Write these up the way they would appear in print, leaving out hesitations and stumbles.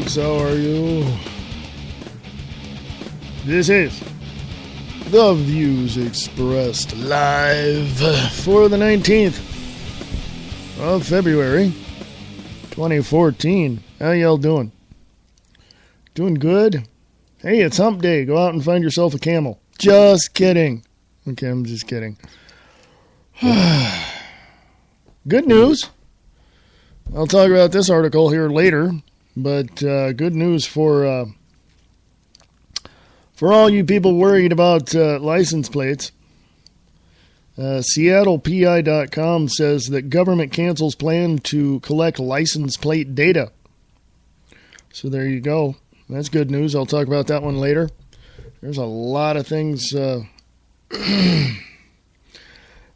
folks. How are you? This is the views expressed live for the 19th of February, 2014. How y'all doing? Doing good? Hey, it's hump day. Go out and find yourself a camel. Just kidding. Okay, I'm just kidding. Good news. I'll talk about this article here later, but good news for all you people worried about license plates. SeattlePI.com says that government cancels plan to collect license plate data. So there you go. That's good news. I'll talk about that one later. There's a lot of things,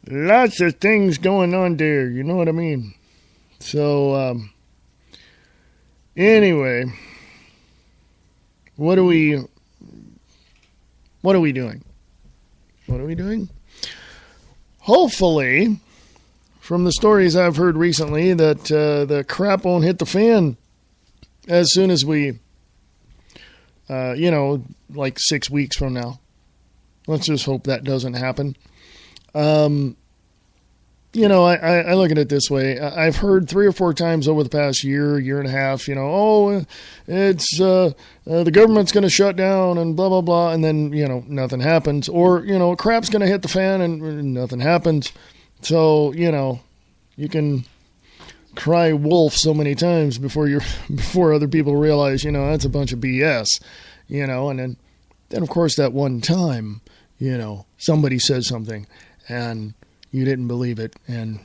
lots of things going on there. You know what I mean? So, anyway, what are we doing? What are we doing? Hopefully, from the stories I've heard recently, that the crap won't hit the fan as soon as we, like 6 weeks from now. Let's just hope that doesn't happen. I look at it this way. I've heard 3 or 4 times over the past year and a half, it's the government's going to shut down and blah, blah, blah, and then, nothing happens. Or, crap's going to hit the fan and nothing happens. So, you can cry wolf so many times before other people realize, that's a bunch of BS, and then of course that one time, somebody says something and you didn't believe it, and,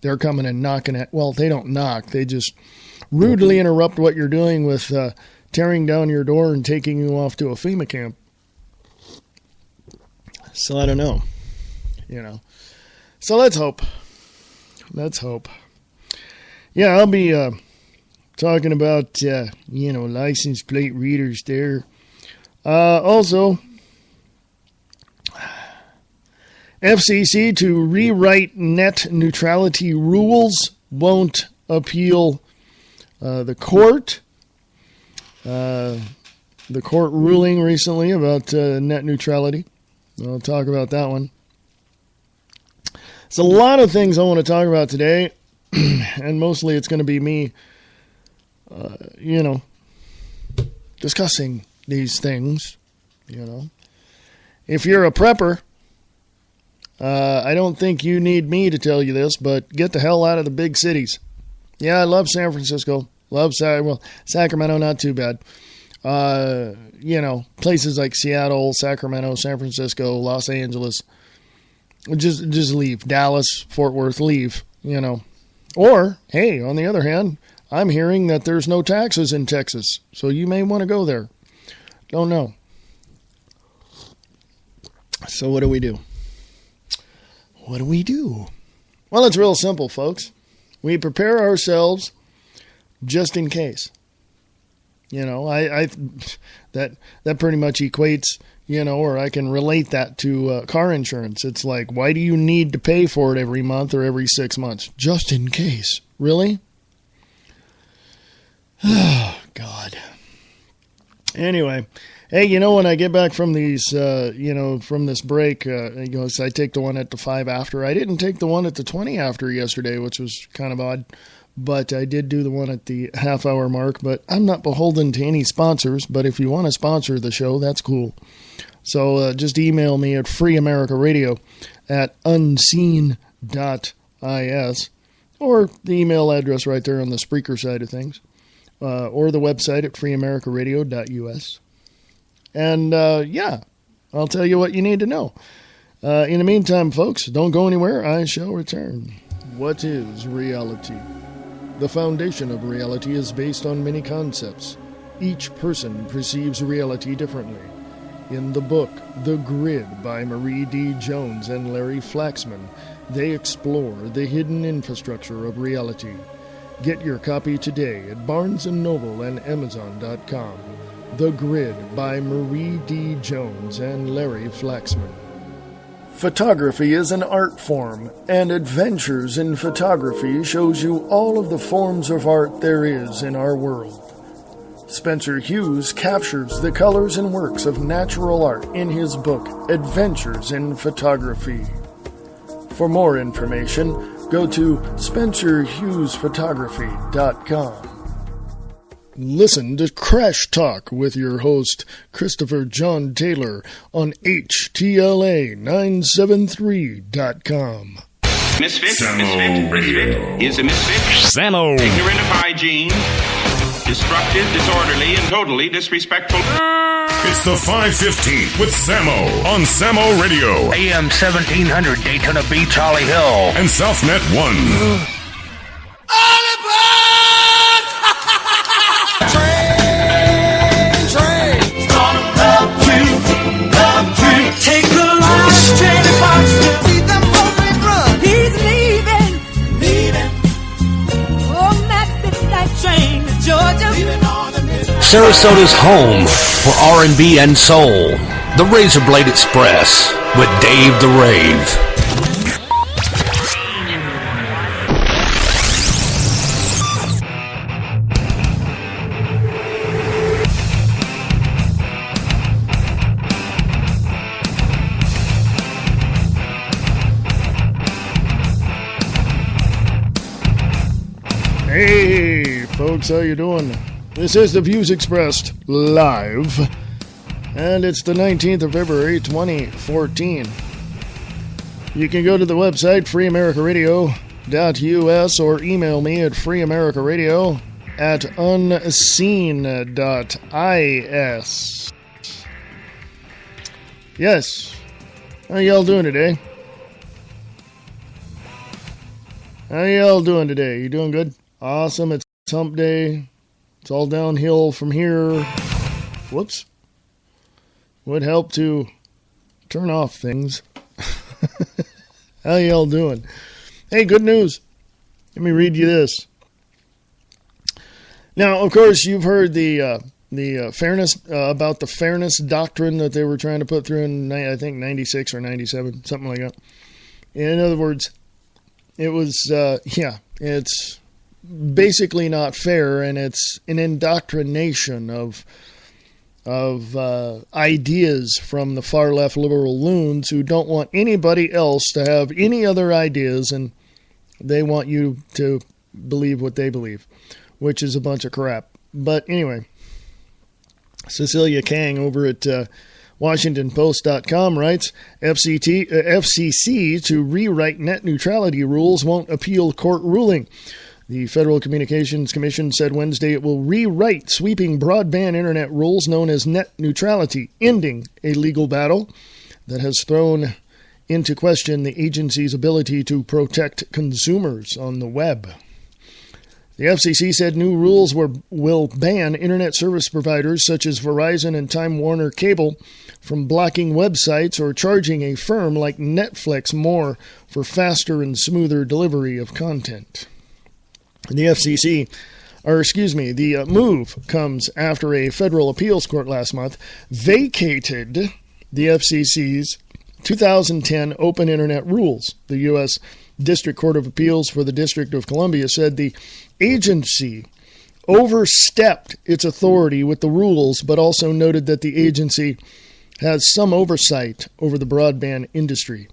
they're coming and knocking at... Well, they don't knock. They just rudely interrupt what you're doing with tearing down your door and taking you off to a FEMA camp. So I don't know. So let's hope. Yeah, I'll be talking about, license plate readers there. Also... FCC to rewrite net neutrality rules, won't appeal the court. The court ruling recently about net neutrality. I'll talk about that one. There's a lot of things I want to talk about today, and mostly it's going to be me, discussing these things, If you're a prepper, I don't think you need me to tell you this, but get the hell out of the big cities. Yeah, I love San Francisco. Sacramento, not too bad. Places like Seattle, Sacramento, San Francisco, Los Angeles. Just leave. Dallas, Fort Worth, leave, Or, hey, on the other hand, I'm hearing that there's no taxes in Texas, so you may want to go there. Don't know. So what do we do? Well, it's real simple, folks. We prepare ourselves just in case. That pretty much equates, or I can relate that to car insurance. It's like, why do you need to pay for it every month or every 6 months? Just in case. Really? Oh, God. Anyway. Hey, when I get back from these, from this break, I take the one at the 5 after. I didn't take the one at the 20 after yesterday, which was kind of odd, but I did do the one at the half-hour mark. But I'm not beholden to any sponsors, but if you want to sponsor the show, that's cool. So just email me at freeamericaradio@unseen.is, or the email address right there on the Spreaker side of things, or the website at freeamericaradio.us. And, I'll tell you what you need to know. In the meantime, folks, don't go anywhere. I shall return. What is reality? The foundation of reality is based on many concepts. Each person perceives reality differently. In the book, The Grid by Marie D. Jones and Larry Flaxman, they explore the hidden infrastructure of reality. Get your copy today at Barnes & Noble and Amazon.com. The Grid by Marie D. Jones and Larry Flaxman. Photography is an art form, and Adventures in Photography shows you all of the forms of art there is in our world. Spencer Hughes captures the colors and works of natural art in his book, Adventures in Photography. For more information, go to spencerhughesphotography.com. Listen to Crash Talk with your host, Christopher John Taylor, on HTLA973.com. Misfit is a misfit. Samo. Ignorant of hygiene, destructive, disorderly, and totally disrespectful. It's the 5:15 with Samo on Samo Radio. AM 1700 Daytona Beach, Holly Hill. And Southnet 1. All aboard! Train's gonna love you. Take the last train to Boston. See them both run. He's leaving on that midnight train to Georgia. Leaving on the midnight. Sarasota's home for R&B and soul. The Razor Blade Express with Dave the Rave. Hey, folks, how you doing? This is the Views Expressed live, and it's the 19th of February, 2014. You can go to the website, freeamericaradio.us, or email me at freeamericaradio@unseen.is. Yes, how y'all doing today? How y'all doing today? You doing good? Awesome. It's hump day. It's all downhill from here. Whoops. Would help to turn off things. How y'all doing? Hey, good news. Let me read you this. Now, of course, you've heard the fairness about the fairness doctrine that they were trying to put through in, I think, 96 or 97, something like that. In other words, it was, it's basically not fair, and it's an indoctrination of ideas from the far left liberal loons who don't want anybody else to have any other ideas, and they want you to believe what they believe, which is a bunch of crap. But anyway, Cecilia Kang over at WashingtonPost.com writes, FCC to rewrite net neutrality rules won't appeal court ruling. The Federal Communications Commission said Wednesday it will rewrite sweeping broadband internet rules known as net neutrality, ending a legal battle that has thrown into question the agency's ability to protect consumers on the web. The FCC said new rules will ban internet service providers such as Verizon and Time Warner Cable from blocking websites or charging a firm like Netflix more for faster and smoother delivery of content. The move comes after a federal appeals court last month vacated the FCC's 2010 open internet rules. The U.S. District Court of Appeals for the District of Columbia said the agency overstepped its authority with the rules, but also noted that the agency has some oversight over the broadband industry.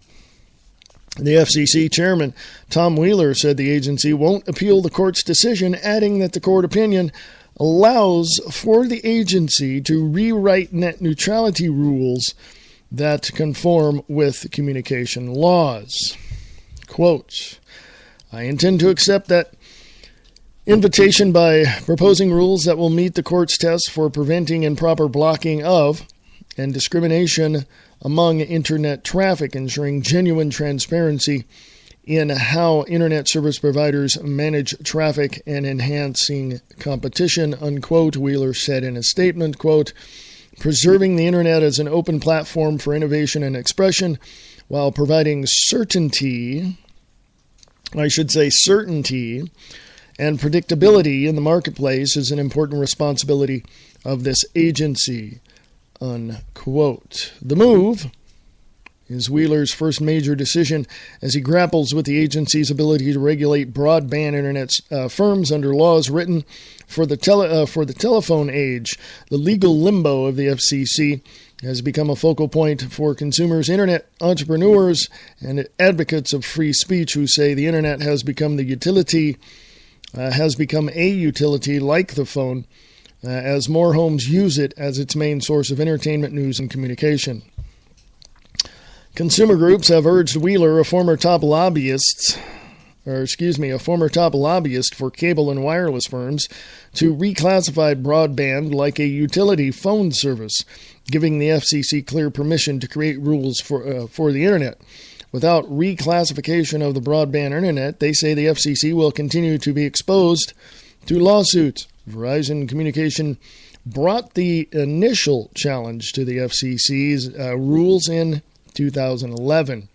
The FCC chairman, Tom Wheeler, said the agency won't appeal the court's decision, adding that the court opinion allows for the agency to rewrite net neutrality rules that conform with communication laws. Quote, I intend to accept that invitation by proposing rules that will meet the court's test for preventing improper blocking of and discrimination among internet traffic, ensuring genuine transparency in how internet service providers manage traffic and enhancing competition, unquote, Wheeler said in a statement, quote, preserving the internet as an open platform for innovation and expression while providing certainty and predictability in the marketplace is an important responsibility of this agency, unquote. The move is Wheeler's first major decision as he grapples with the agency's ability to regulate broadband internet firms under laws written for the telephone age. The legal limbo of the FCC has become a focal point for consumers, internet entrepreneurs, and advocates of free speech who say the internet has become a utility like the phone, as more homes use it as its main source of entertainment, news, and communication. Consumer groups have urged Wheeler, a former top lobbyist for cable and wireless firms, to reclassify broadband like a utility phone service, giving the FCC clear permission to create rules for the internet. Without reclassification of the broadband internet, they say the FCC will continue to be exposed to lawsuits. Verizon Communication brought the initial challenge to the FCC's rules in 2011.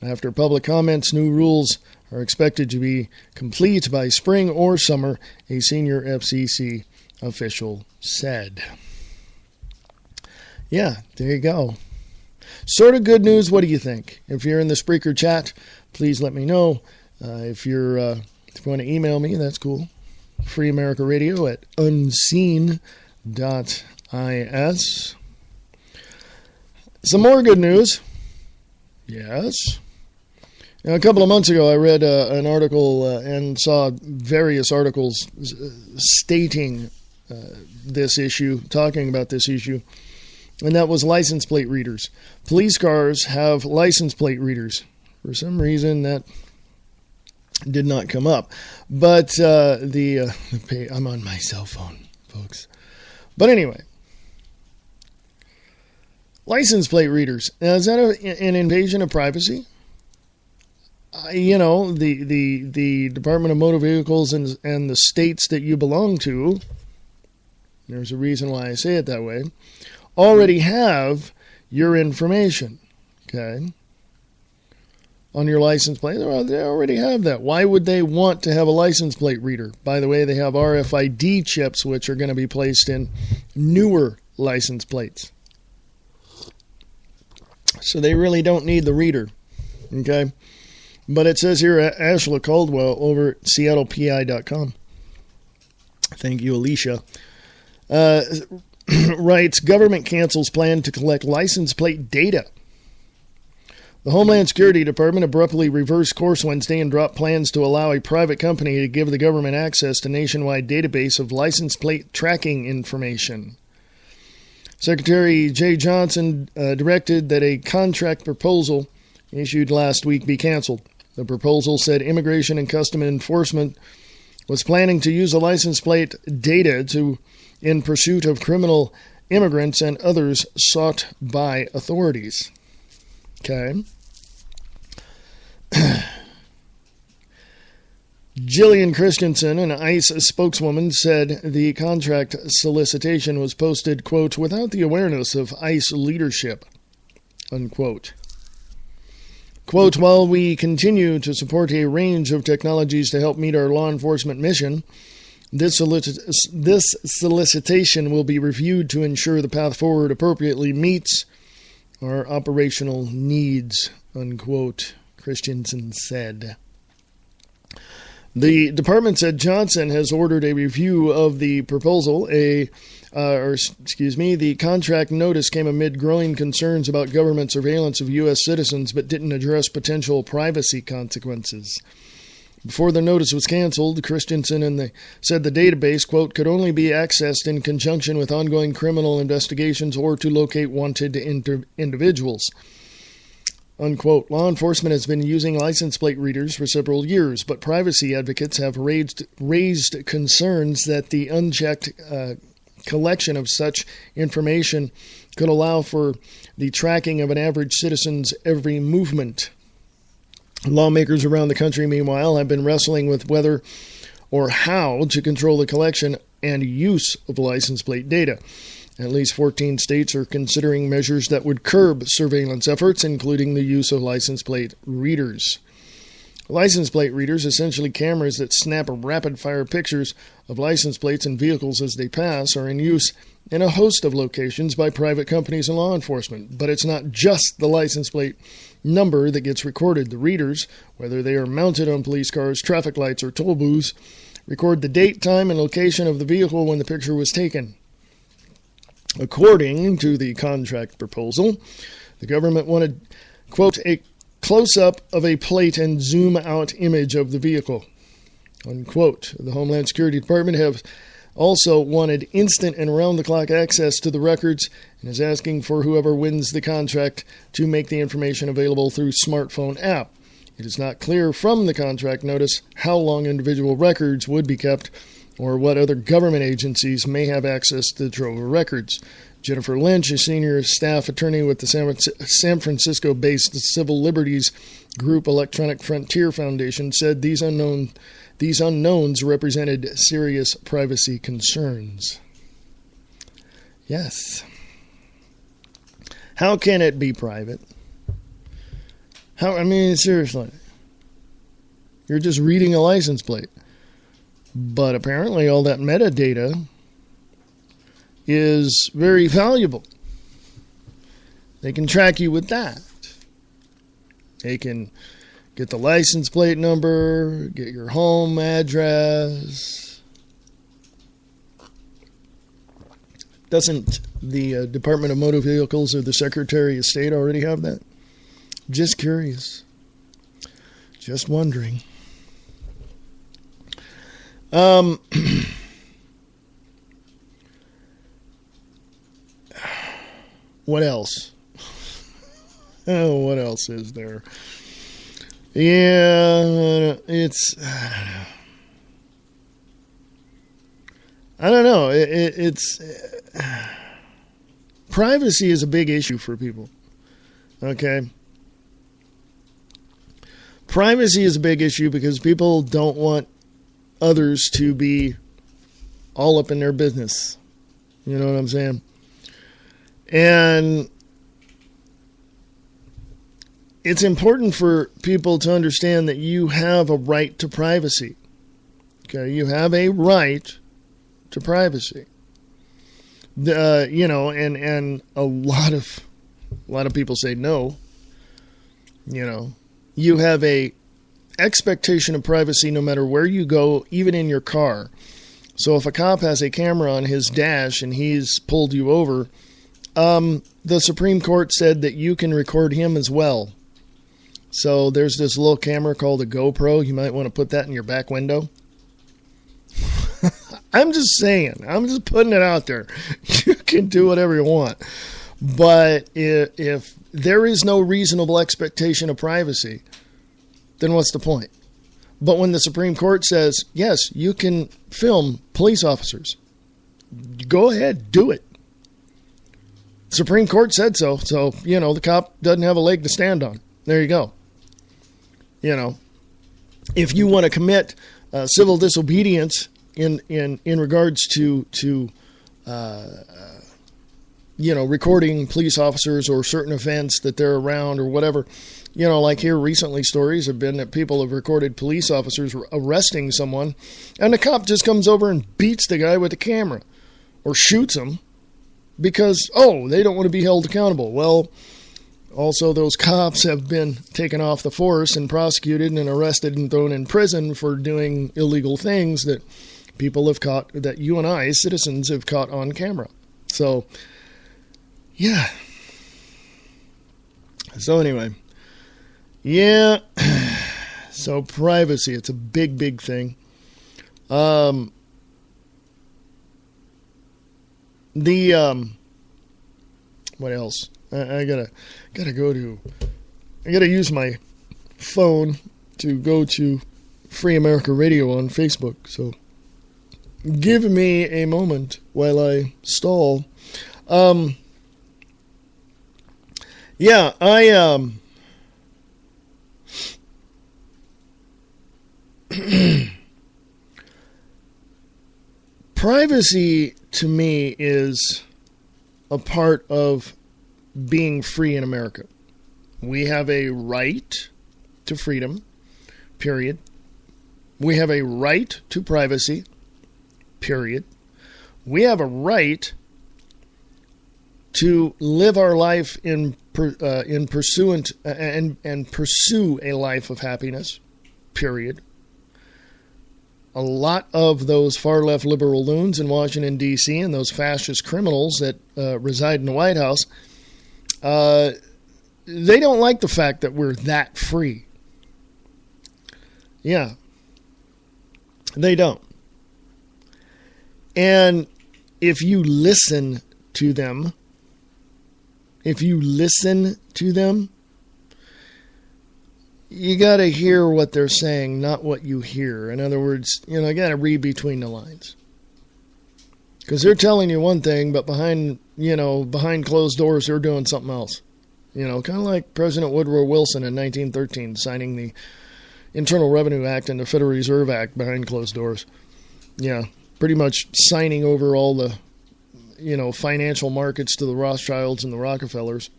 After public comments, new rules are expected to be complete by spring or summer, a senior FCC official said. Yeah, there you go. Sort of good news. What do you think? If you're in the Spreaker chat, please let me know. If you want to email me, that's cool. Free America Radio at unseen.is. Some more good news. Yes. A couple of months ago, I read an article and saw various articles stating this issue, talking about this issue, and that was license plate readers. Police cars have license plate readers. For some reason, that did not come up. But I'm on my cell phone, folks. But anyway. License plate readers. Now, is that an invasion of privacy? The Department of Motor Vehicles and the states that you belong to, there's a reason why I say it that way, already have your information, okay, on your license plate. They already have that. Why would they want to have a license plate reader? By the way, they have RFID chips, which are going to be placed in newer license plates. So they really don't need the reader, okay? But it says here, Ashla Caldwell over at SeattlePI.com. Thank you, Alicia. Writes, government cancels plan to collect license plate data. The Homeland Security Department abruptly reversed course Wednesday and dropped plans to allow a private company to give the government access to a nationwide database of license plate tracking information. Secretary Jay Johnson directed that a contract proposal issued last week be canceled. The proposal said Immigration and Customs Enforcement was planning to use the license plate data in pursuit of criminal immigrants and others sought by authorities. Okay. Jillian Christensen, an ICE spokeswoman, said the contract solicitation was posted, quote, without the awareness of ICE leadership, unquote. Quote, while we continue to support a range of technologies to help meet our law enforcement mission, this solicitation will be reviewed to ensure the path forward appropriately meets our operational needs, unquote, Christensen said. The department said Johnson has ordered a review of the proposal. The contract notice came amid growing concerns about government surveillance of U.S. citizens, but didn't address potential privacy consequences. Before the notice was canceled, Christensen said the database, quote, could only be accessed in conjunction with ongoing criminal investigations or to locate wanted individuals. Unquote. Law enforcement has been using license plate readers for several years, but privacy advocates have raised concerns that the unchecked collection of such information could allow for the tracking of an average citizen's every movement. Lawmakers around the country, meanwhile, have been wrestling with whether or how to control the collection and use of license plate data. At least 14 states are considering measures that would curb surveillance efforts, including the use of license plate readers. License plate readers, essentially cameras that snap rapid-fire pictures of license plates and vehicles as they pass, are in use in a host of locations by private companies and law enforcement. But it's not just the license plate number that gets recorded. The readers, whether they are mounted on police cars, traffic lights, or toll booths, record the date, time, and location of the vehicle when the picture was taken. According to the contract proposal, the government wanted, quote, a close-up of a plate and zoom-out image of the vehicle, unquote. The Homeland Security Department have also wanted instant and around-the-clock access to the records and is asking for whoever wins the contract to make the information available through smartphone app. It is not clear from the contract notice how long individual records would be kept or what other government agencies may have access to the trove of records. Jennifer Lynch, a senior staff attorney with the San Francisco-based Civil Liberties Group Electronic Frontier Foundation, said these unknowns represented serious privacy concerns. Yes. How can it be private? Seriously. You're just reading a license plate. But apparently all that metadata is very valuable. They can track you with that. They can get the license plate number, get your home address. Doesn't the Department of Motor Vehicles or the Secretary of State already have that? Just curious. Just wondering. What else? Oh, what else is there? Yeah, it's... I don't know. It's... privacy is a big issue for people. Okay? Privacy is a big issue because people don't want others to be all up in their business. You know what I'm saying? And it's important for people to understand that you have a right to privacy. Okay, you have a right to privacy. And a lot of people say no. You have a expectation of privacy no matter where you go, even in your car. So if a cop has a camera on his dash and he's pulled you over, the Supreme Court said that you can record him as well. So there's this little camera called a GoPro. You might want to put that in your back window. I'm just saying. I'm just putting it out there. You can do whatever you want. But if there is no reasonable expectation of privacy, then what's the point? But when the Supreme Court says, yes, you can film police officers, go ahead, do it. Supreme Court said so. So, the cop doesn't have a leg to stand on. There you go. If you want to commit civil disobedience in regards to recording police officers or certain events that they're around or whatever, like here recently, stories have been that people have recorded police officers arresting someone, and the cop just comes over and beats the guy with the camera or shoots him because, they don't want to be held accountable. Well, also those cops have been taken off the force and prosecuted and arrested and thrown in prison for doing illegal things that people have caught, that you and I, citizens, have caught on camera. So, yeah. So anyway, yeah. So privacy, it's a big, big thing. What else? I gotta use my phone to go to Free America Radio on Facebook. So give me a moment while I stall. Privacy to me is a part of being free in America. We have a right to freedom, period. We have a right to privacy, period. We have a right to live our life in pursuant and pursue a life of happiness, period. A lot of those far-left liberal loons in Washington, D.C., and those fascist criminals that reside in the White House, they don't like the fact that we're that free. Yeah. They don't. And if you listen to them, you got to hear what they're saying, not what you hear. In other words, you got to read between the lines. Because they're telling you one thing, but behind closed doors, they're doing something else. Kind of like President Woodrow Wilson in 1913 signing the Internal Revenue Act and the Federal Reserve Act behind closed doors. Yeah, pretty much signing over all the, financial markets to the Rothschilds and the Rockefellers.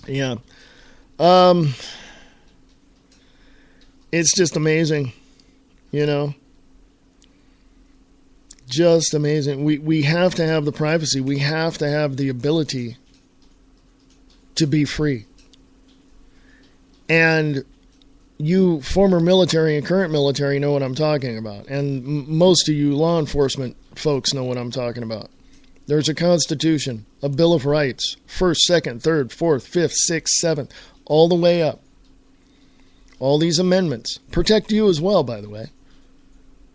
Yeah. It's just amazing, Just amazing. We have to have the privacy. We have to have the ability to be free. And you former military and current military know what I'm talking about. And most of you law enforcement folks know what I'm talking about. There's a Constitution, a Bill of Rights, 1st, 2nd, 3rd, 4th, 5th, 6th, 7th, all the way up. All these amendments protect you as well, by the way.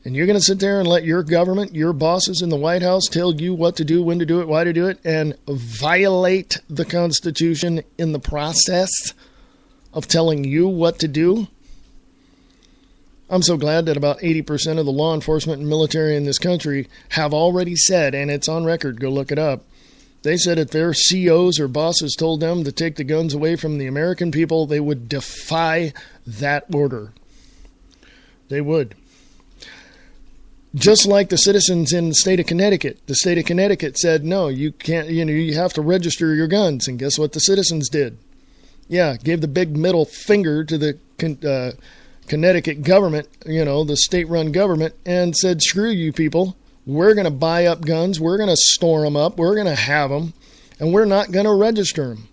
And you're going to sit there and let your government, your bosses in the White House tell you what to do, when to do it, why to do it, and violate the Constitution in the process of telling you what to do? I'm so glad that about 80% of the law enforcement and military in this country have already said, and it's on record, go look it up, they said if their COs or bosses told them to take the guns away from the American people, they would defy that order. They would. Just like the citizens in the state of Connecticut. The state of Connecticut said, no, you can't, you have to register your guns. And guess what the citizens did? Yeah, gave the big middle finger to the Connecticut government, the state-run government, and said, screw you people. We're going to buy up guns. We're going to store them up. We're going to have them. And we're not going to register them.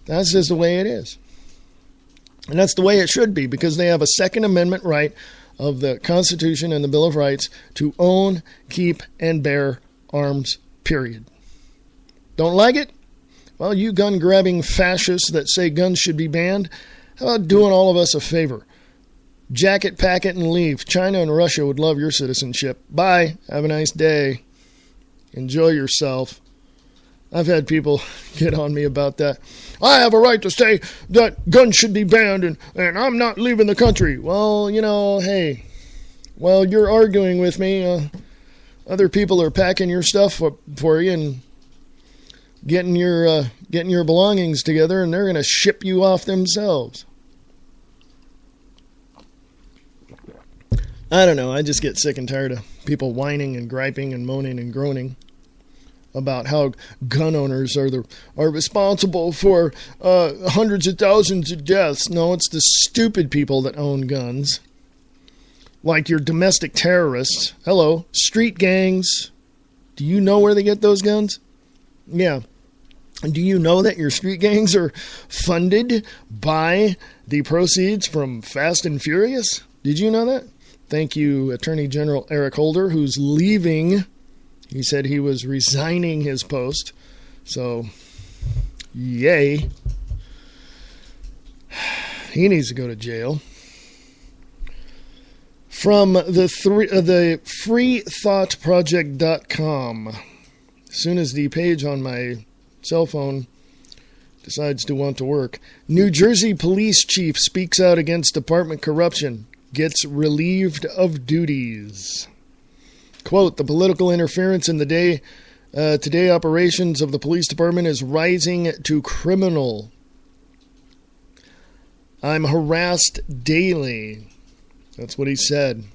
That's just the way it is. And that's the way it should be, because they have a Second Amendment right of the Constitution and the Bill of Rights to own, keep, and bear arms, period. Don't like it? Well, you gun-grabbing fascists that say guns should be banned, how about doing all of us a favor? Jack it, pack it, and leave. China and Russia would love your citizenship. Bye. Have a nice day. Enjoy yourself. I've had people get on me about that. I have a right to say that guns should be banned and I'm not leaving the country. Well, hey, while you're arguing with me, other people are packing your stuff for you and getting your belongings together, and they're going to ship you off themselves. I don't know. I just get sick and tired of people whining and griping and moaning and groaning about how gun owners are responsible for hundreds of thousands of deaths. No, it's the stupid people that own guns. Like your domestic terrorists. Hello, street gangs. Do you know where they get those guns? Yeah. Do you know that your street gangs are funded by the proceeds from Fast and Furious? Did you know that? Thank you, Attorney General Eric Holder, who's leaving. He said he was resigning his post. So, yay. He needs to go to jail. From the freethoughtproject.com. As soon as the page on my cell phone decides to want to work. New Jersey police chief speaks out against department corruption. Gets relieved of duties. Quote, the political interference in the today operations of the police department is rising to criminal. I'm harassed daily. That's what he said.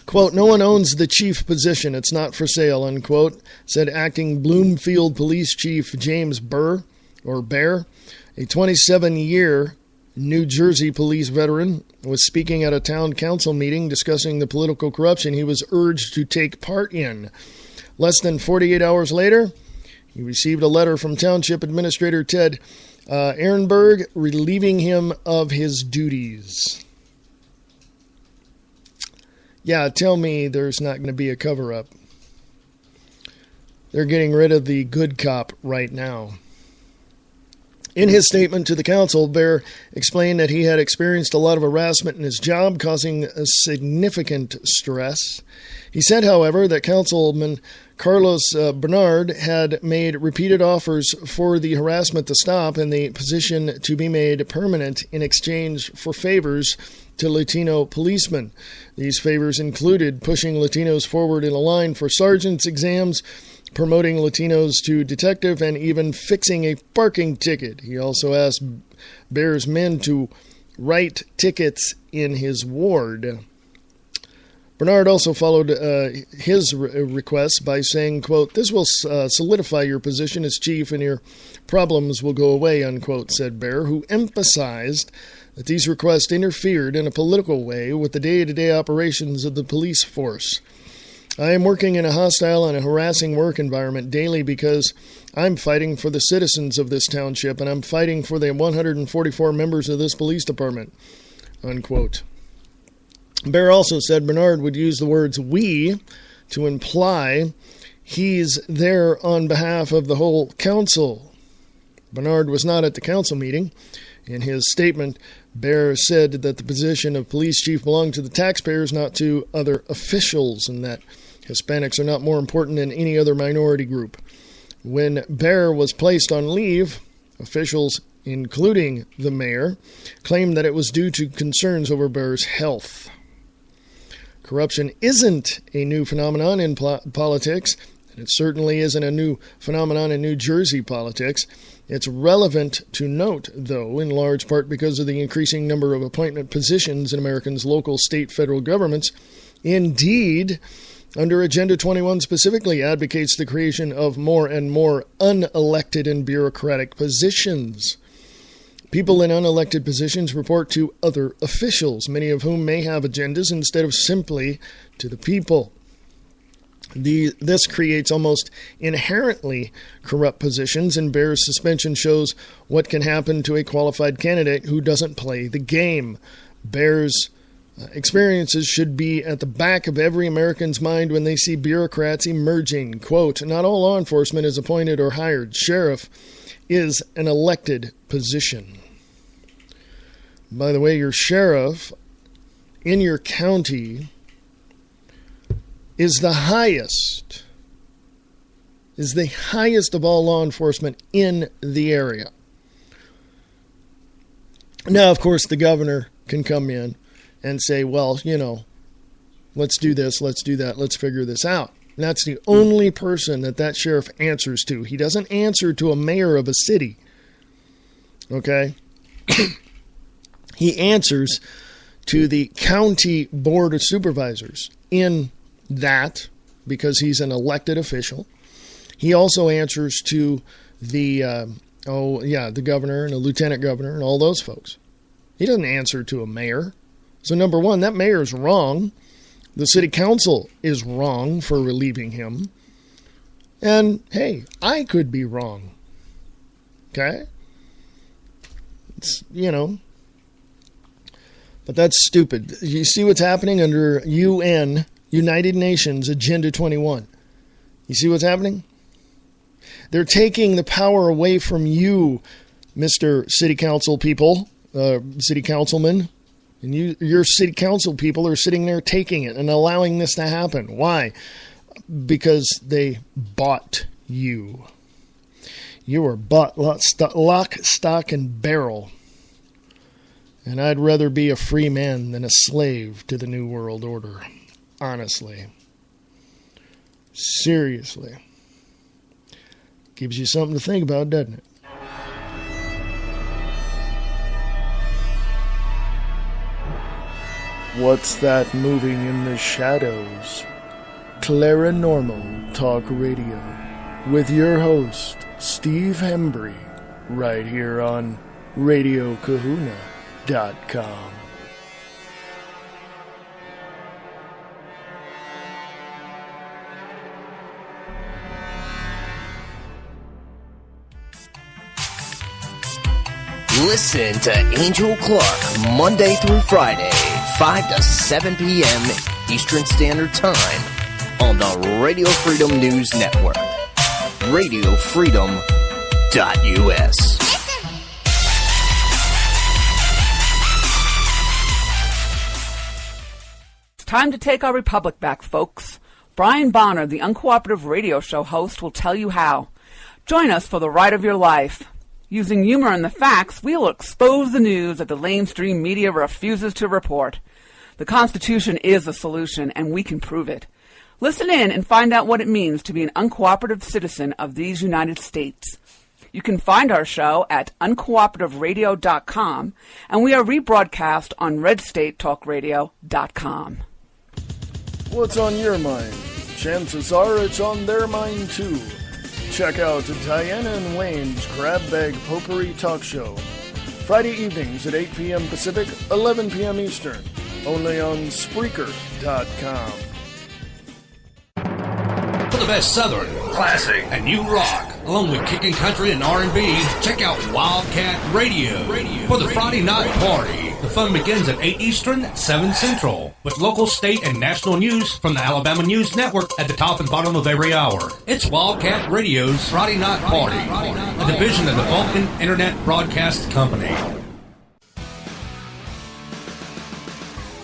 Quote, no one owns the chief position. It's not for sale, unquote, said acting Bloomfield Police Chief James Bear, a 27-year New Jersey police veteran, was speaking at a town council meeting discussing the political corruption he was urged to take part in. Less than 48 hours later, he received a letter from Township Administrator Ted Ehrenberg relieving him of his duties. Yeah, tell me there's not going to be a cover-up. They're getting rid of the good cop right now. In his statement to the council, Bear explained that he had experienced a lot of harassment in his job, causing a significant stress. He said, however, that Councilman Carlos Bernard had made repeated offers for the harassment to stop and the position to be made permanent in exchange for favors to Latino policemen. These favors included pushing Latinos forward in a line for sergeant's exams, promoting Latinos to detective, and even fixing a parking ticket. He also asked Bear's men to write tickets in his ward. Bernard also followed his request by saying, quote, "This will solidify your position as chief and your problems will go away," unquote, said Bear, who emphasized that these requests interfered in a political way with the day-to-day operations of the police force. "I am working in a hostile and a harassing work environment daily because I'm fighting for the citizens of this township and I'm fighting for the 144 members of this police department," unquote. Bear also said Bernard would use the words "we" to imply he's there on behalf of the whole council. Bernard was not at the council meeting. In his statement, Bear said that the position of police chief belonged to the taxpayers, not to other officials, and that Hispanics are not more important than any other minority group. When Bear was placed on leave, officials, including the mayor, claimed that it was due to concerns over Bear's health. Corruption isn't a new phenomenon in politics, and it certainly isn't a new phenomenon in New Jersey politics. It's relevant to note, though, in large part because of the increasing number of appointment positions in Americans' local, state, federal governments. Indeed, under Agenda 21 specifically advocates the creation of more and more unelected and bureaucratic positions. People in unelected positions report to other officials, many of whom may have agendas instead of simply to the people. This creates almost inherently corrupt positions, and Bear's suspension shows what can happen to a qualified candidate who doesn't play the game. Bear's experiences should be at the back of every American's mind when they see bureaucrats emerging. Quote, "Not all law enforcement is appointed or hired. Sheriff is an elected position." By the way, your sheriff in your county is the highest of all law enforcement in the area. Now, of course, the governor can come in and say, well, let's do this, let's do that, let's figure this out. And that's the only person that sheriff answers to. He doesn't answer to a mayor of a city. Okay? He answers to the county board of supervisors in that, because he's an elected official. He also answers to the governor and the lieutenant governor and all those folks. He doesn't answer to a mayor. So number one, that mayor is wrong. The city council is wrong for relieving him. And hey, I could be wrong. Okay? It's, but that's stupid. You see what's happening under UN, United Nations Agenda 21. You see what's happening? They're taking the power away from you, Mr. City Council people, city councilman. And your city council people are sitting there taking it and allowing this to happen. Why? Because they bought you. You were bought lock, stock, and barrel. And I'd rather be a free man than a slave to the New World Order. Honestly. Seriously. Gives you something to think about, doesn't it? What's that moving in the shadows? Claranormal Talk Radio. With your host, Steve Hembry. Right here on RadioKahuna.com. Listen to Angel Clark Monday through Friday, 5 to 7 p.m. Eastern Standard Time on the Radio Freedom News Network. RadioFreedom.us. It's time to take our republic back, folks. Brian Bonner, the Uncooperative Radio Show host, will tell you how. Join us for the ride of your life. Using humor and the facts, we will expose the news that the lamestream media refuses to report. The Constitution is the solution, and we can prove it. Listen in and find out what it means to be an uncooperative citizen of these United States. You can find our show at uncooperativerradio.com, and we are rebroadcast on redstatetalkradio.com. What's on your mind? Chances are it's on their mind too. Check out Diana and Wayne's Crab Bag Potpourri Talk Show. Friday evenings at 8 p.m. Pacific, 11 p.m. Eastern. Only on Spreaker.com. For the best Southern, classic, and new rock, along with kicking country and R&B, check out Wildcat Radio for the Friday night party. The fun begins at 8 Eastern, 7 Central, with local, state, and national news from the Alabama News Network at the top and bottom of every hour. It's Wildcat Radio's Friday Night Party, a division of the Vulcan Internet Broadcast Company.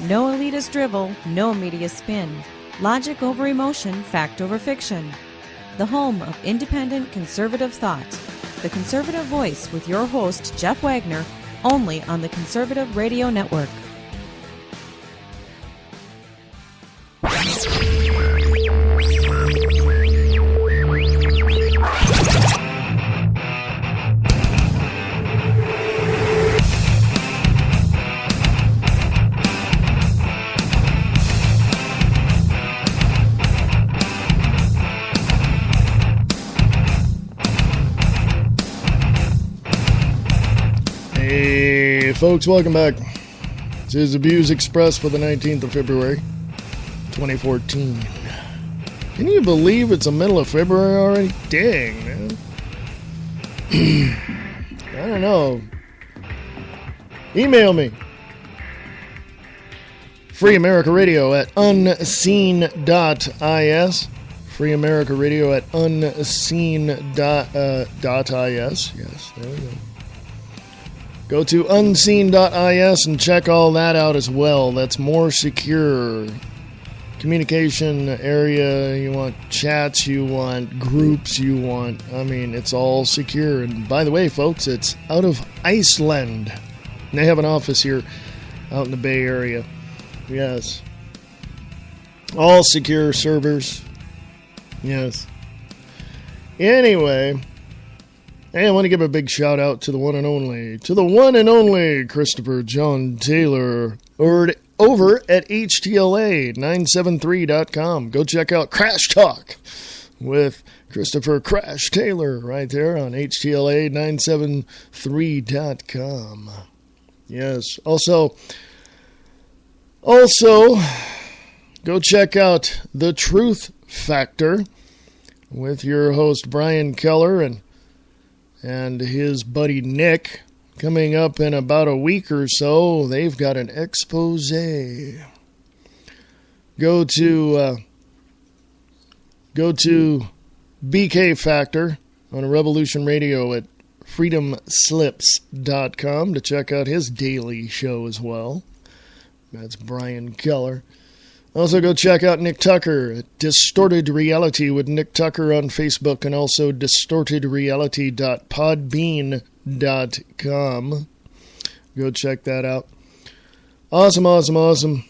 No elitist drivel, no media spin. Logic over emotion, fact over fiction. The home of independent conservative thought. The Conservative Voice with your host, Jeff Wagner, only on the Conservative Radio Network. Hey folks, welcome back. This is the Views Express for the 19th of February, 2014. Can you believe it's the middle of February already? Dang, man. I don't know. Email me. Free America Radio at unseen.is. Free America Radio at unseen.is. Yes, there we go. Go to unseen.is and check all that out as well. That's more secure. Communication area, you want chats, you want groups, it's all secure. And by the way, folks, it's out of Iceland. And they have an office here out in the Bay Area. Yes. All secure servers. Yes. Anyway, hey, I want to give a big shout out to the one and only Christopher John Taylor over at HTLA973.com. Go check out Crash Talk with Christopher Crash Taylor right there on HTLA973.com. Yes. Also, go check out The Truth Factor with your host Brian Keller and his buddy Nick. Coming up in about a week or so, they've got an expose. Go to BK Factor on Revolution Radio at freedomslips.com to check out his daily show as well. That's Brian Keller. Also, go check out Nick Tucker at Distorted Reality with Nick Tucker on Facebook, and also distortedreality.podbean.com. Go check that out. Awesome.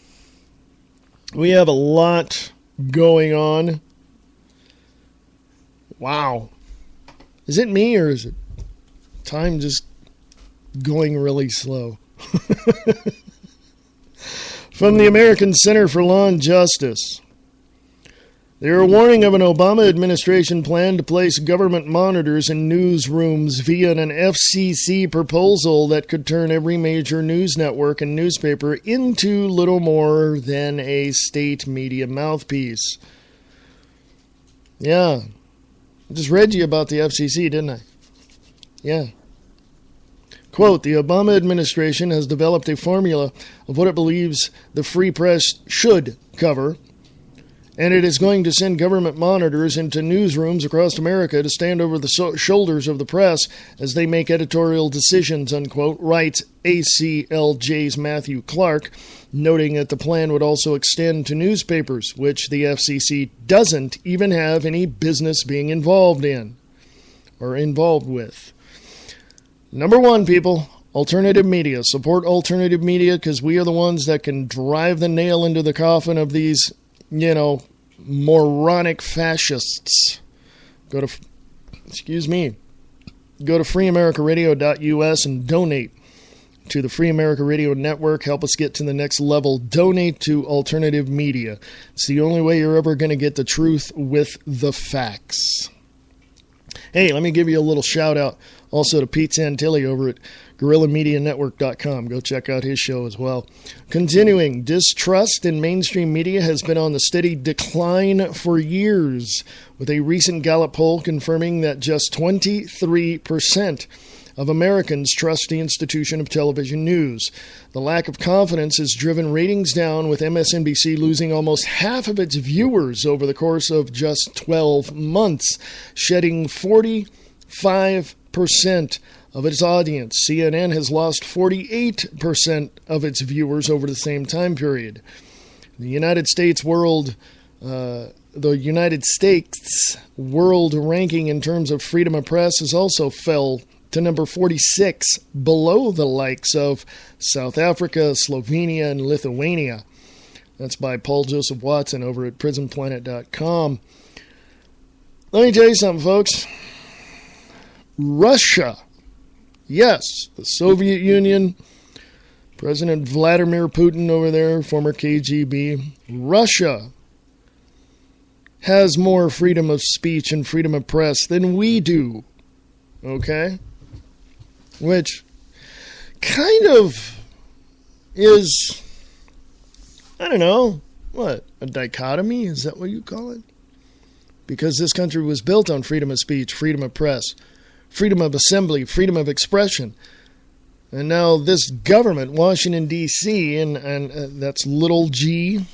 We have a lot going on. Wow. Is it me, or is it time just going really slow? From the American Center for Law and Justice. They are warning of an Obama administration plan to place government monitors in newsrooms via an FCC proposal that could turn every major news network and newspaper into little more than a state media mouthpiece. Yeah. I just read you about the FCC, didn't I? Yeah. Of Quote, the Obama administration has developed a formula of what it believes the free press should cover, and it is going to send government monitors into newsrooms across America to stand over the shoulders of the press as they make editorial decisions, unquote, writes ACLJ's Matthew Clark, noting that the plan would also extend to newspapers, which the FCC doesn't even have any business being involved in or involved with. Number one, people, alternative media. Support alternative media because we are the ones that can drive the nail into the coffin of these, moronic fascists. Go to freeamericaradio.us and donate to the Free America Radio Network. Help us get to the next level. Donate to alternative media. It's the only way you're ever going to get the truth with the facts. Hey, let me give you a little shout out also to Pete Santilli over at GorillaMediaNetwork.com. Go check out his show as well. Continuing, distrust in mainstream media has been on the steady decline for years, with a recent Gallup poll confirming that just 23% of Americans trust the institution of television news. The lack of confidence has driven ratings down, with MSNBC losing almost half of its viewers over the course of just 12 months, shedding 45% of its audience. CNN has lost 48% of its viewers over the same time period. The United States world ranking in terms of freedom of press has also fell to number 46, below the likes of South Africa, Slovenia, and Lithuania. That's by Paul Joseph Watson over at PrisonPlanet.com. Let me tell you something, folks. Russia, yes, the Soviet Union, President Vladimir Putin over there, former KGB, Russia has more freedom of speech and freedom of press than we do, okay? Which kind of is, I don't know, what, a dichotomy? Is that what you call it? Because this country was built on freedom of speech, freedom of press, freedom of assembly, freedom of expression. And now this government, Washington, D.C., and that's little g,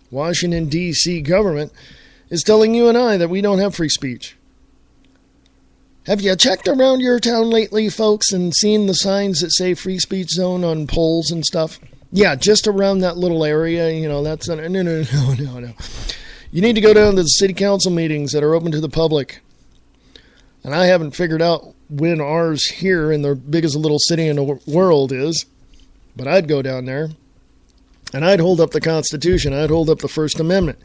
Washington, D.C. government, is telling you and I that we don't have free speech. Have you checked around your town lately, folks, and seen the signs that say free speech zone on poles and stuff? Yeah, just around that little area, that's... No. You need to go down to the city council meetings that are open to the public. And I haven't figured out when ours here in the biggest little city in the world is, but I'd go down there, and I'd hold up the Constitution, I'd hold up the First Amendment,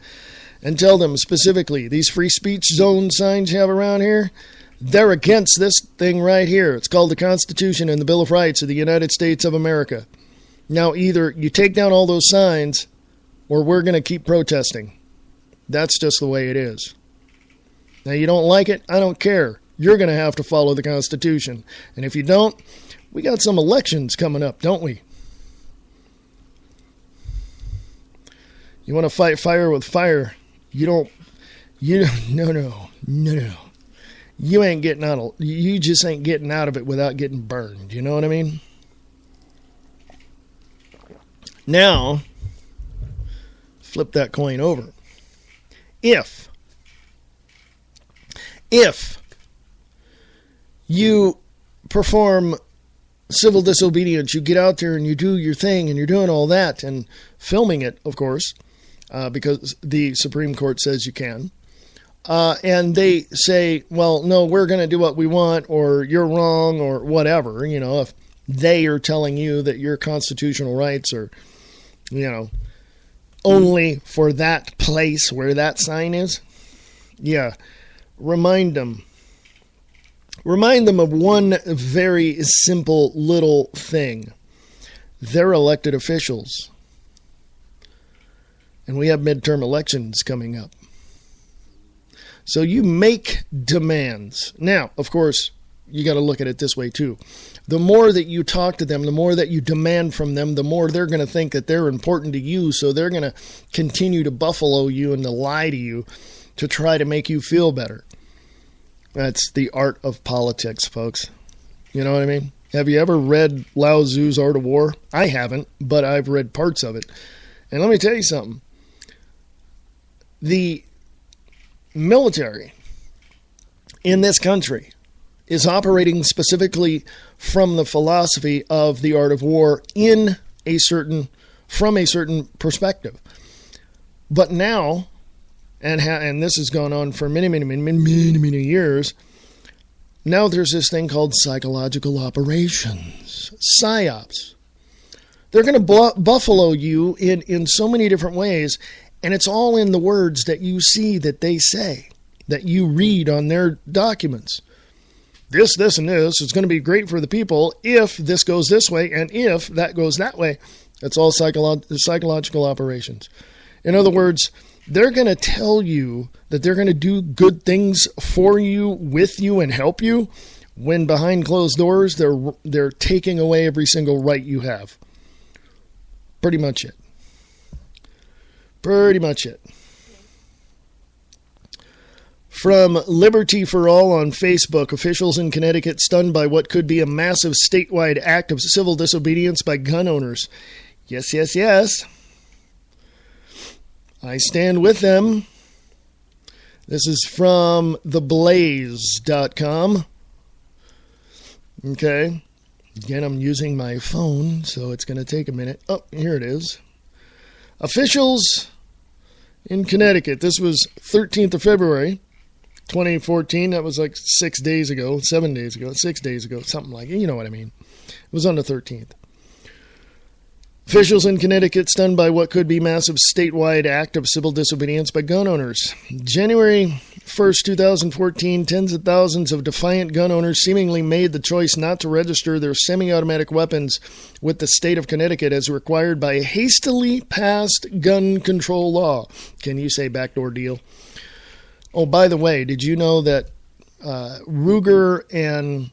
and tell them specifically, these free speech zone signs you have around here, they're against this thing right here. It's called the Constitution and the Bill of Rights of the United States of America. Now, either you take down all those signs, or we're going to keep protesting. That's just the way it is. Now, you don't like it? I don't care. You're going to have to follow the Constitution. And if you don't, we got some elections coming up, don't we? You want to fight fire with fire. No. You just ain't getting out of it without getting burned. You know what I mean? Now, flip that coin over. If you perform civil disobedience, you get out there and you do your thing and you're doing all that and filming it, of course, because the Supreme Court says you can. And they say, well, no, we're going to do what we want, or you're wrong, or whatever. If they are telling you that your constitutional rights are, only for that place where that sign is, yeah, remind them of one very simple little thing. They're elected officials. And we have midterm elections coming up. So you make demands. Now, of course, you got to look at it this way too. The more that you talk to them, the more that you demand from them, the more they're going to think that they're important to you. So they're going to continue to buffalo you and to lie to you to try to make you feel better. That's the art of politics, folks. You know what I mean? Have you ever read Lao Tzu's Art of War? I haven't, but I've read parts of it. And let me tell you something. The military in this country is operating specifically from the philosophy of the art of war from a certain perspective. But now, and this has gone on for many years, now there's this thing called psychological operations, PSYOPs. They're going to buffalo you in so many different ways, and it's all in the words that you see that they say, that you read on their documents. This, and this is going to be great for the people if this goes this way and if that goes that way. That's all psychological operations. In other words, they're going to tell you that they're going to do good things for you, with you, and help you, when behind closed doors, they're taking away every single right you have. Pretty much it. From Liberty for All on Facebook, officials in Connecticut stunned by what could be a massive statewide act of civil disobedience by gun owners. Yes. I stand with them. This is from theblaze.com. Okay. Again, I'm using my phone, so it's going to take a minute. Oh, here it is. Officials in Connecticut. This was 13th of February, 2014. That was like 6 days ago, 7 days ago, 6 days ago, something like it. You know what I mean. It was on the 13th. Officials in Connecticut stunned by what could be massive statewide act of civil disobedience by gun owners. January 1st, 2014, tens of thousands of defiant gun owners seemingly made the choice not to register their semi-automatic weapons with the state of Connecticut as required by a hastily passed gun control law. Can you say backdoor deal? Oh, by the way, did you know that Ruger and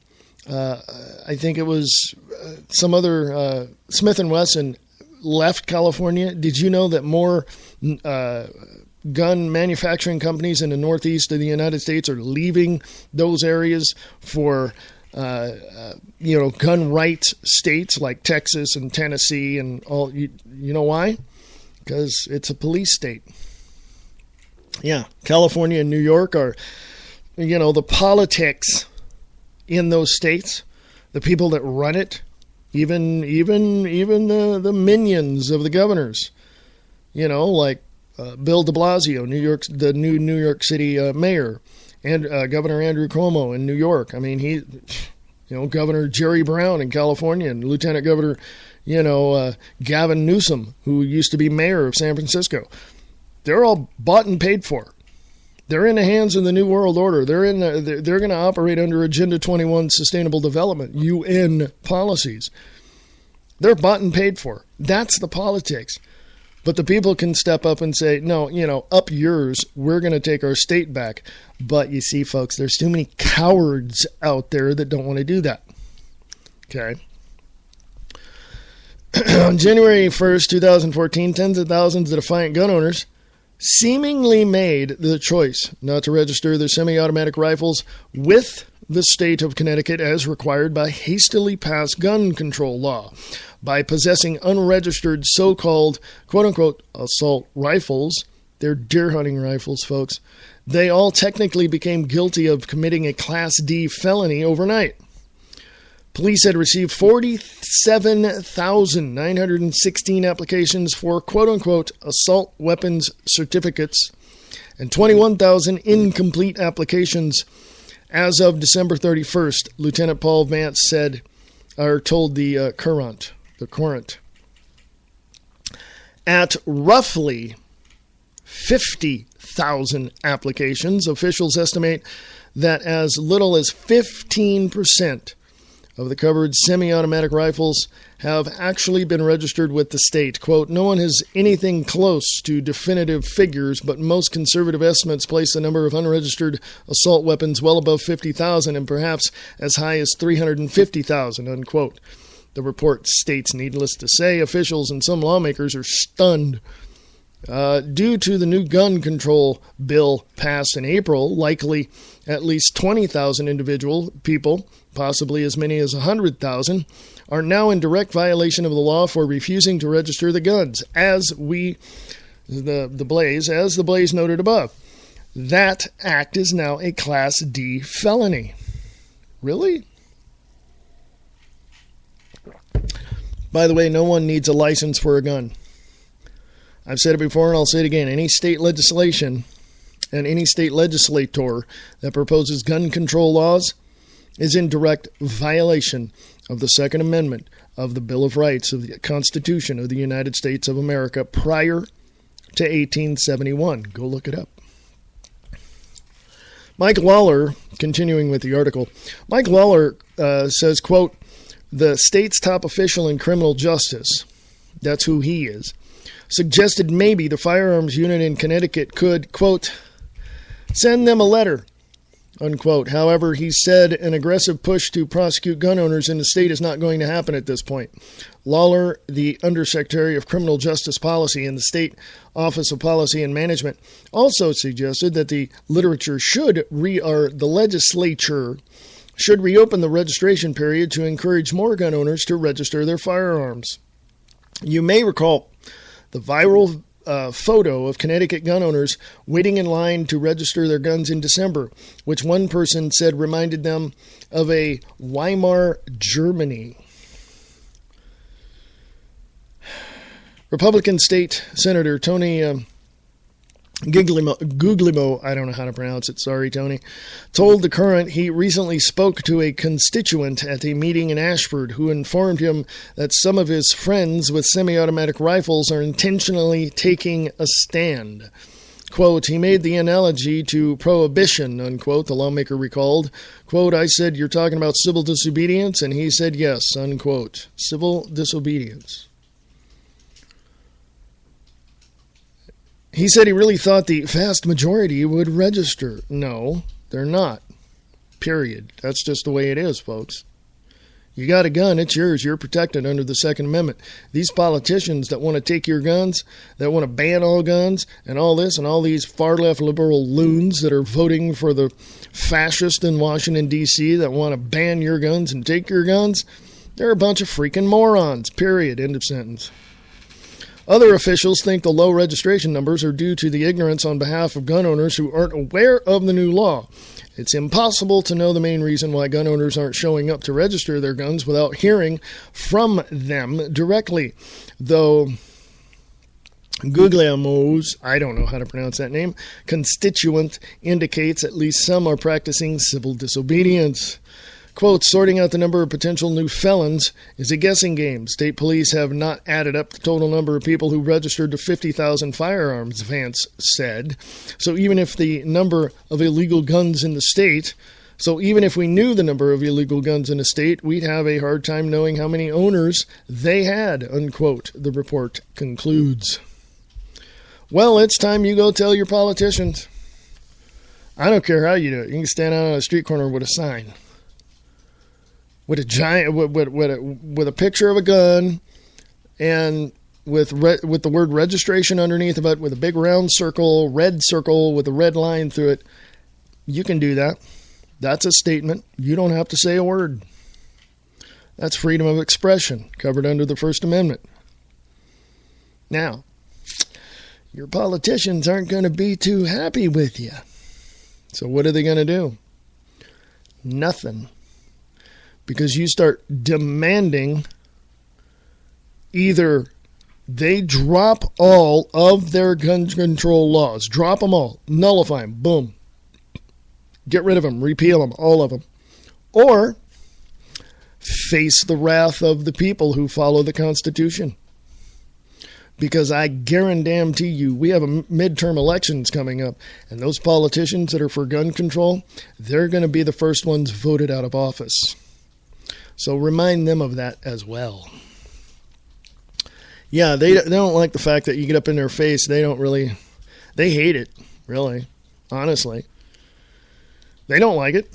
I think it was some other Smith & Wesson left California? Did you know that more gun manufacturing companies in the northeast of the United States are leaving those areas for gun rights states like Texas and Tennessee and all? You know why? Because it's a police state. Yeah, California and New York are, the politics in those states, the people that run it, even the minions of the governors, like Bill de Blasio, the new New York City mayor, and Governor Andrew Cuomo in New York. I mean, Governor Jerry Brown in California, and Lieutenant Governor, Gavin Newsom, who used to be mayor of San Francisco. They're all bought and paid for. They're in the hands of the New World Order. They're going to operate under Agenda 21 Sustainable Development, UN policies. They're bought and paid for. That's the politics. But the people can step up and say, no, up yours, we're going to take our state back. But you see, folks, there's too many cowards out there that don't want to do that. Okay. On January 1st, 2014, tens of thousands of defiant gun owners seemingly made the choice not to register their semi-automatic rifles with the state of Connecticut as required by hastily passed gun control law. By possessing unregistered so-called, quote-unquote, assault rifles, they're deer hunting rifles, folks, they all technically became guilty of committing a Class D felony overnight. Police had received 47,916 applications for quote-unquote assault weapons certificates and 21,000 incomplete applications as of December 31st, Lieutenant Paul Vance told the Courant. At roughly 50,000 applications, officials estimate that as little as 15% of the covered semi-automatic rifles have actually been registered with the state. Quote, no one has anything close to definitive figures, but most conservative estimates place the number of unregistered assault weapons well above 50,000 and perhaps as high as 350,000, unquote. The report states, needless to say, officials and some lawmakers are stunned Due to the new gun control bill passed in April, likely at least 20,000 individual people, possibly as many as 100,000, are now in direct violation of the law for refusing to register the guns, as the Blaze noted above. That act is now a Class D felony. Really? By the way, no one needs a license for a gun. I've said it before and I'll say it again. Any state legislation and any state legislator that proposes gun control laws is in direct violation of the Second Amendment of the Bill of Rights of the Constitution of the United States of America prior to 1871. Go look it up. Mike Lawler, continuing with the article, Mike Lawler says, quote, the state's top official in criminal justice, that's who he is, suggested maybe the firearms unit in Connecticut could, quote, send them a letter, unquote. However, he said an aggressive push to prosecute gun owners in the state is not going to happen at this point. Lawler, the Undersecretary of Criminal Justice Policy in the State Office of Policy and Management, also suggested that the legislature should reopen the registration period to encourage more gun owners to register their firearms. You may recall the viral photo of Connecticut gun owners waiting in line to register their guns in December, which one person said reminded them of a Weimar Germany. Republican State Senator Tony Guglielmo, I don't know how to pronounce it, sorry Tony, told The Current he recently spoke to a constituent at a meeting in Ashford who informed him that some of his friends with semi-automatic rifles are intentionally taking a stand. Quote, he made the analogy to prohibition, unquote, the lawmaker recalled. Quote, I said, you're talking about civil disobedience? And he said, yes, unquote. Civil disobedience. He said he really thought the vast majority would register. No, they're not. Period. That's just the way it is, folks. You got a gun, it's yours. You're protected under the Second Amendment. These politicians that want to take your guns, that want to ban all guns, and all this, and all these far-left liberal loons that are voting for the fascist in Washington, D.C., that want to ban your guns and take your guns, they're a bunch of freaking morons. Period. End of sentence. Other officials think the low registration numbers are due to the ignorance on behalf of gun owners who aren't aware of the new law. It's impossible to know the main reason why gun owners aren't showing up to register their guns without hearing from them directly. Though Guglielmo's, I don't know how to pronounce that name, constituent indicates at least some are practicing civil disobedience. Quote, sorting out the number of potential new felons is a guessing game. State police have not added up the total number of people who registered to 50,000 firearms, Vance said. So even if the number of illegal guns in the state, even if we knew the number of illegal guns in the state, we'd have a hard time knowing how many owners they had, unquote, the report concludes. Well, it's time you go tell your politicians. I don't care how you do it. You can stand out on a street corner with a sign. With a giant, with a picture of a gun, and with the word registration underneath of it, with a big round circle, red circle with a red line through it, you can do that. That's a statement. You don't have to say a word. That's freedom of expression, covered under the First Amendment. Now, your politicians aren't going to be too happy with you. So what are they going to do? Nothing. Because you start demanding either they drop all of their gun control laws, drop them all, nullify them, boom, get rid of them, repeal them, all of them, or face the wrath of the people who follow the Constitution. Because I guarantee you, we have a midterm elections coming up, and those politicians that are for gun control, they're going to be the first ones voted out of office. So remind them of that as well. Yeah, they don't like the fact that you get up in their face. They hate it, really, honestly. They don't like it.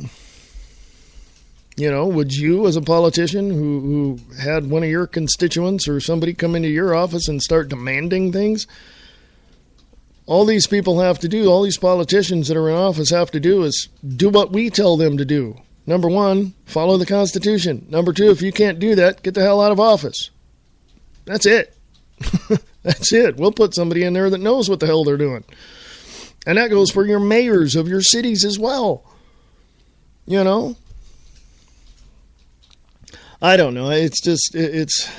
You know, would you as a politician who had one of your constituents or somebody come into your office and start demanding things? All these people have to do, all these politicians that are in office have to do is do what we tell them to do. Number one, follow the Constitution. Number two, if you can't do that, get the hell out of office. That's it. That's it. We'll put somebody in there that knows what the hell they're doing. And that goes for your mayors of your cities as well. You know? I don't know. It's just, it's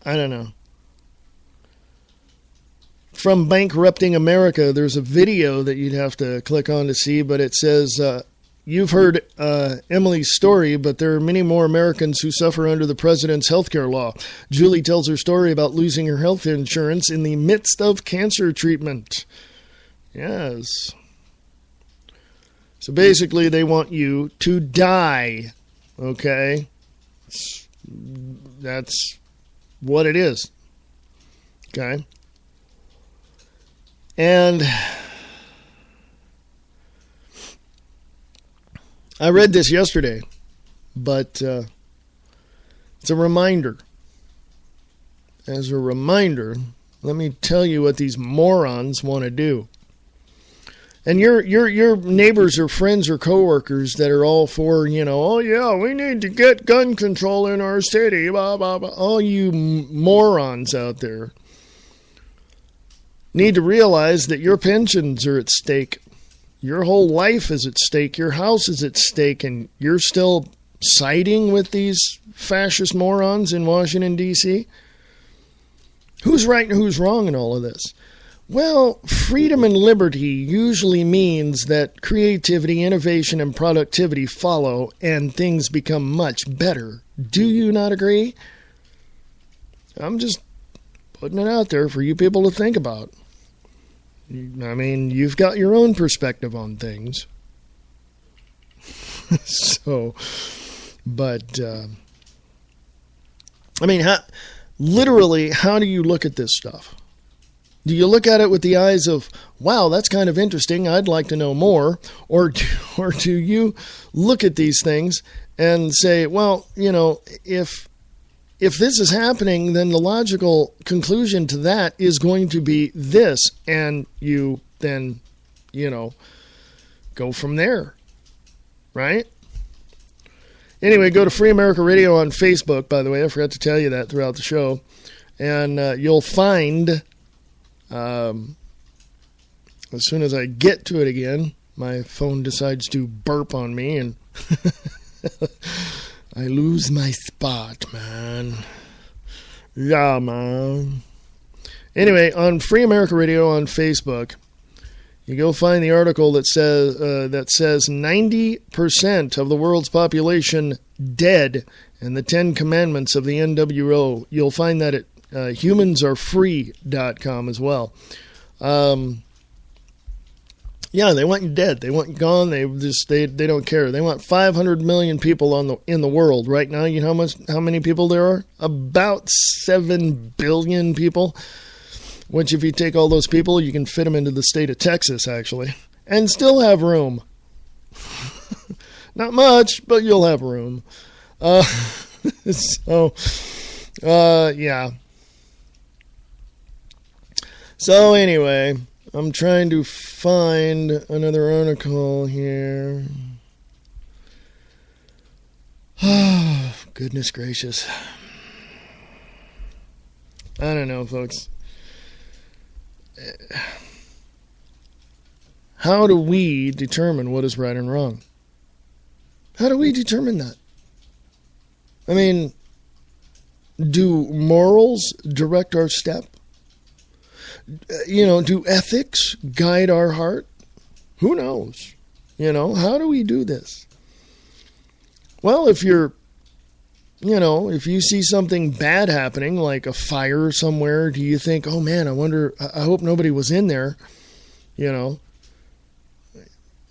I don't know. From Bankrupting America, there's a video that you'd have to click on to see, but it says, you've heard Emily's story, but there are many more Americans who suffer under the president's healthcare law. Julie tells her story about losing her health insurance in the midst of cancer treatment. Yes. So basically, they want you to die, okay? That's what it is, okay? And I read this yesterday, but it's a reminder. As a reminder, let me tell you what these morons want to do. And your neighbors or friends or coworkers that are all for, oh yeah, we need to get gun control in our city, blah, blah, blah. All you morons out there need to realize that your pensions are at stake. Your whole life is at stake. Your house is at stake, and you're still siding with these fascist morons in Washington, D.C.? Who's right and who's wrong in all of this? Well, freedom and liberty usually means that creativity, innovation, and productivity follow, and things become much better. Do you not agree? I'm just putting it out there for you people to think about. I mean, you've got your own perspective on things. So, but, I mean, literally, how do you look at this stuff? Do you look at it with the eyes of, wow, that's kind of interesting, I'd like to know more? Or do you look at these things and say, well, if this is happening, then the logical conclusion to that is going to be this, and you then, go from there, right? Anyway, go to Free America Radio on Facebook, by the way. I forgot to tell you that throughout the show. And you'll find, as soon as I get to it again, my phone decides to burp on me, and I lose my spot, man. Yeah, man. Anyway, on Free America Radio on Facebook, you go find the article that says 90% of the world's population dead, and the 10 commandments of the NWO. You'll find that at humansarefree.com as well. Yeah, they want you dead. They want you gone. They don't care. They want 500 million people in the world right now. You know how many people there are? About 7 billion people. Which, if you take all those people, you can fit them into the state of Texas, actually, and still have room. Not much, but you'll have room. Yeah. So anyway, I'm trying to find another article here. Oh, goodness gracious. I don't know, folks. How do we determine what is right and wrong? How do we determine that? I mean, do morals direct our step? Do ethics guide our heart? Who knows? How do we do this? Well, if you see something bad happening, like a fire somewhere, do you think, oh man, I hope nobody was in there,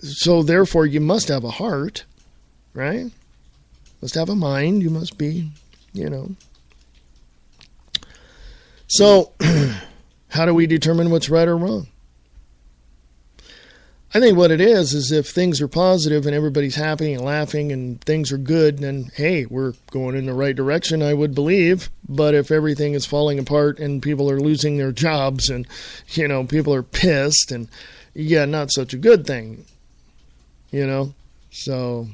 So therefore you must have a heart, right? Must have a mind, you must be, So, how do we determine what's right or wrong? I think what it is if things are positive and everybody's happy and laughing and things are good, then, hey, we're going in the right direction, I would believe. But if everything is falling apart and people are losing their jobs and, people are pissed, and, yeah, not such a good thing, So,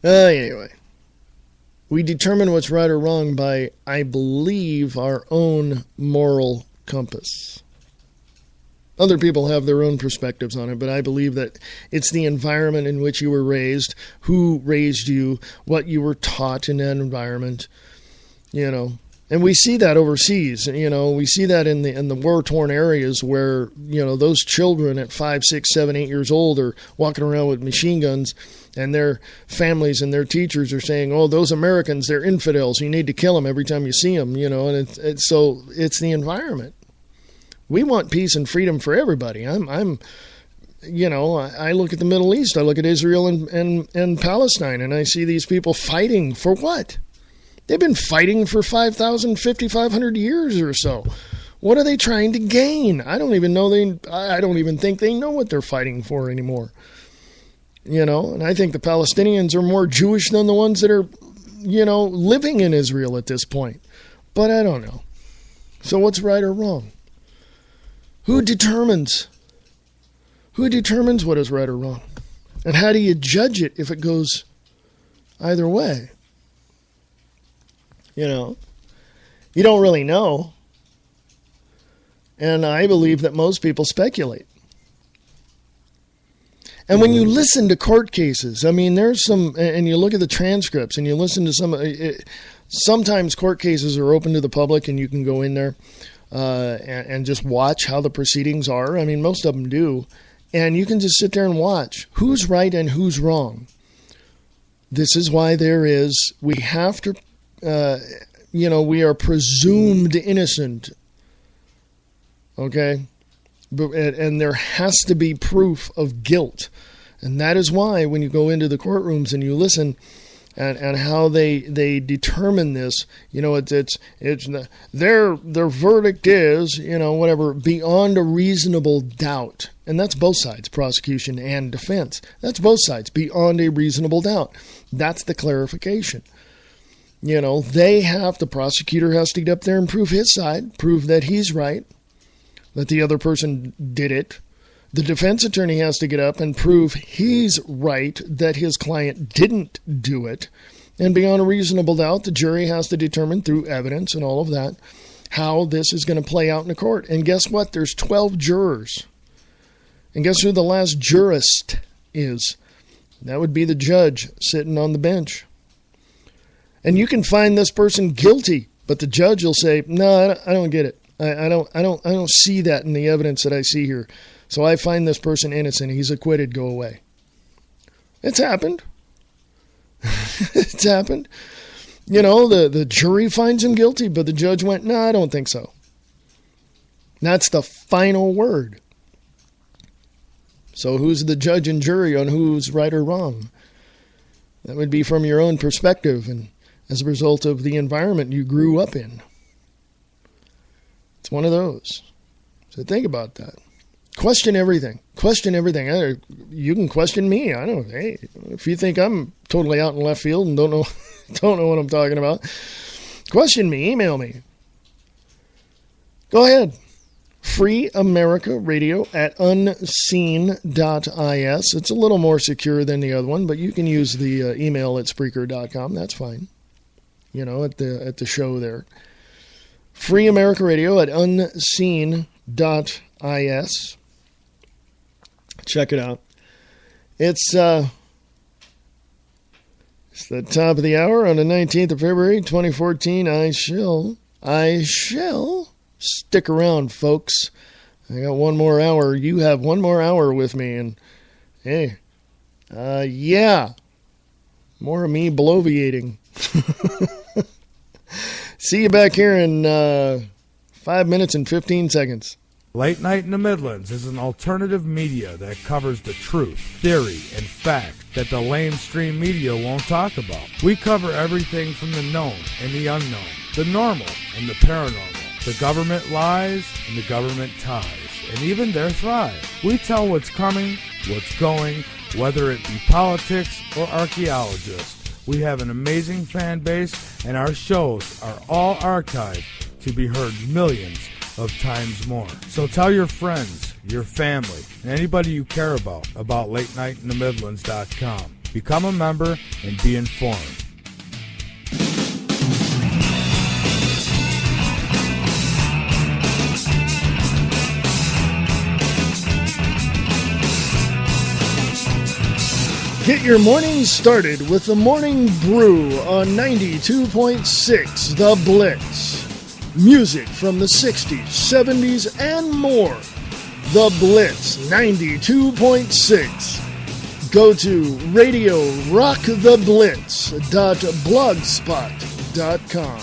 anyway, we determine what's right or wrong by, I believe, our own moral compass. Other people have their own perspectives on it, but I believe that it's the environment in which you were raised, who raised you, what you were taught in that environment, And we see that overseas, we see that in the war-torn areas where, those children at 5, 6, 7, 8 years old are walking around with machine guns, and their families and their teachers are saying, oh, those Americans, they're infidels, you need to kill them every time you see them, and so it's the environment. We want peace and freedom for everybody. I look at the Middle East, I look at Israel and Palestine, and I see these people fighting for what? They've been fighting for 5,000, 5,500 years or so. What are they trying to gain? I don't even think they know what they're fighting for anymore. And I think the Palestinians are more Jewish than the ones that are, living in Israel at this point. But I don't know. So what's right or wrong? Who determines what is right or wrong? And how do you judge it if it goes either way? You don't really know. And I believe that most people speculate. And when you listen to court cases, there's some, and you look at the transcripts and you listen to sometimes court cases are open to the public and you can go in there and just watch how the proceedings are. Most of them do. And you can just sit there and watch who's right and who's wrong. This is why we have to, we are presumed innocent. Okay? And there has to be proof of guilt. And that is why when you go into the courtrooms and you listen and how they determine this, it's their verdict is, whatever, beyond a reasonable doubt. And that's both sides, prosecution and defense. That's both sides, beyond a reasonable doubt. That's the clarification. The prosecutor has to get up there and prove his side, prove that he's right, that the other person did it. The defense attorney has to get up and prove he's right, that his client didn't do it. And beyond a reasonable doubt, the jury has to determine through evidence and all of that how this is going to play out in the court. And guess what? There's 12 jurors. And guess who the last jurist is? That would be the judge sitting on the bench. And you can find this person guilty, but the judge will say, no, I don't get it. I don't see that in the evidence that I see here. So I find this person innocent. He's acquitted. Go away. It's happened. It's happened. The jury finds him guilty, but the judge went, no, I don't think so. That's the final word. So who's the judge and jury on who's right or wrong? That would be from your own perspective and as a result of the environment you grew up in. It's one of those. So think about that. Question everything. Question everything. You can question me. I don't. Hey, if you think I'm totally out in left field and don't know what I'm talking about, question me. Email me. Go ahead. Free America Radio at unseen.is. It's a little more secure than the other one, but you can use the email at Spreaker.com. That's fine. At the show there. Free America Radio at unseen.is. Check it out. It's the top of the hour on the 19th of February, 2014. I shall stick around, folks. I got one more hour. You have one more hour with me, and hey, yeah, more of me bloviating. See you back here in 5 minutes and 15 seconds. Late Night in the Midlands is an alternative media that covers the truth, theory, and fact that the lamestream media won't talk about. We cover everything from the known and the unknown, the normal and the paranormal, the government lies and the government ties. and even their thrive. We tell what's coming, what's going, whether it be politics or archaeologists. We have an amazing fan base, and our shows are all archived to be heard millions of times more. So tell your friends, your family, and anybody you care about LateNightInTheMidlands.com. Become a member and be informed. Get your morning started with the Morning Brew on 92.6 The Blitz. Music from the 60s, 70s, and more. The Blitz 92.6. Go to radiorocktheblitz.blogspot.com.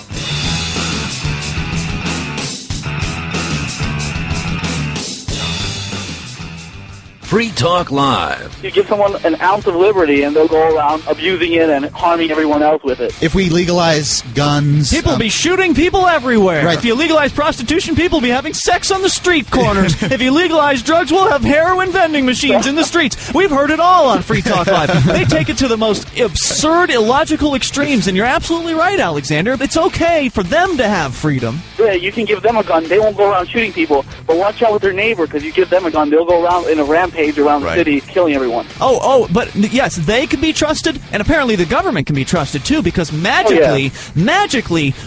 Free Talk Live. You give someone an ounce of liberty and they'll go around abusing it and harming everyone else with it. If we legalize guns... People will be shooting people everywhere. Right. If you legalize prostitution, people will be having sex on the street corners. If you legalize drugs, we'll have heroin vending machines in the streets. We've heard it all on Free Talk Live. They take it to the most absurd, illogical extremes, and you're absolutely right, Alexander. It's okay for them to have freedom. Yeah, you can give them a gun. They won't go around shooting people. But watch out with their neighbor, because you give them a gun, they'll go around in a rampage around the city killing everyone. But yes, they can be trusted, and apparently the government can be trusted too, because magically,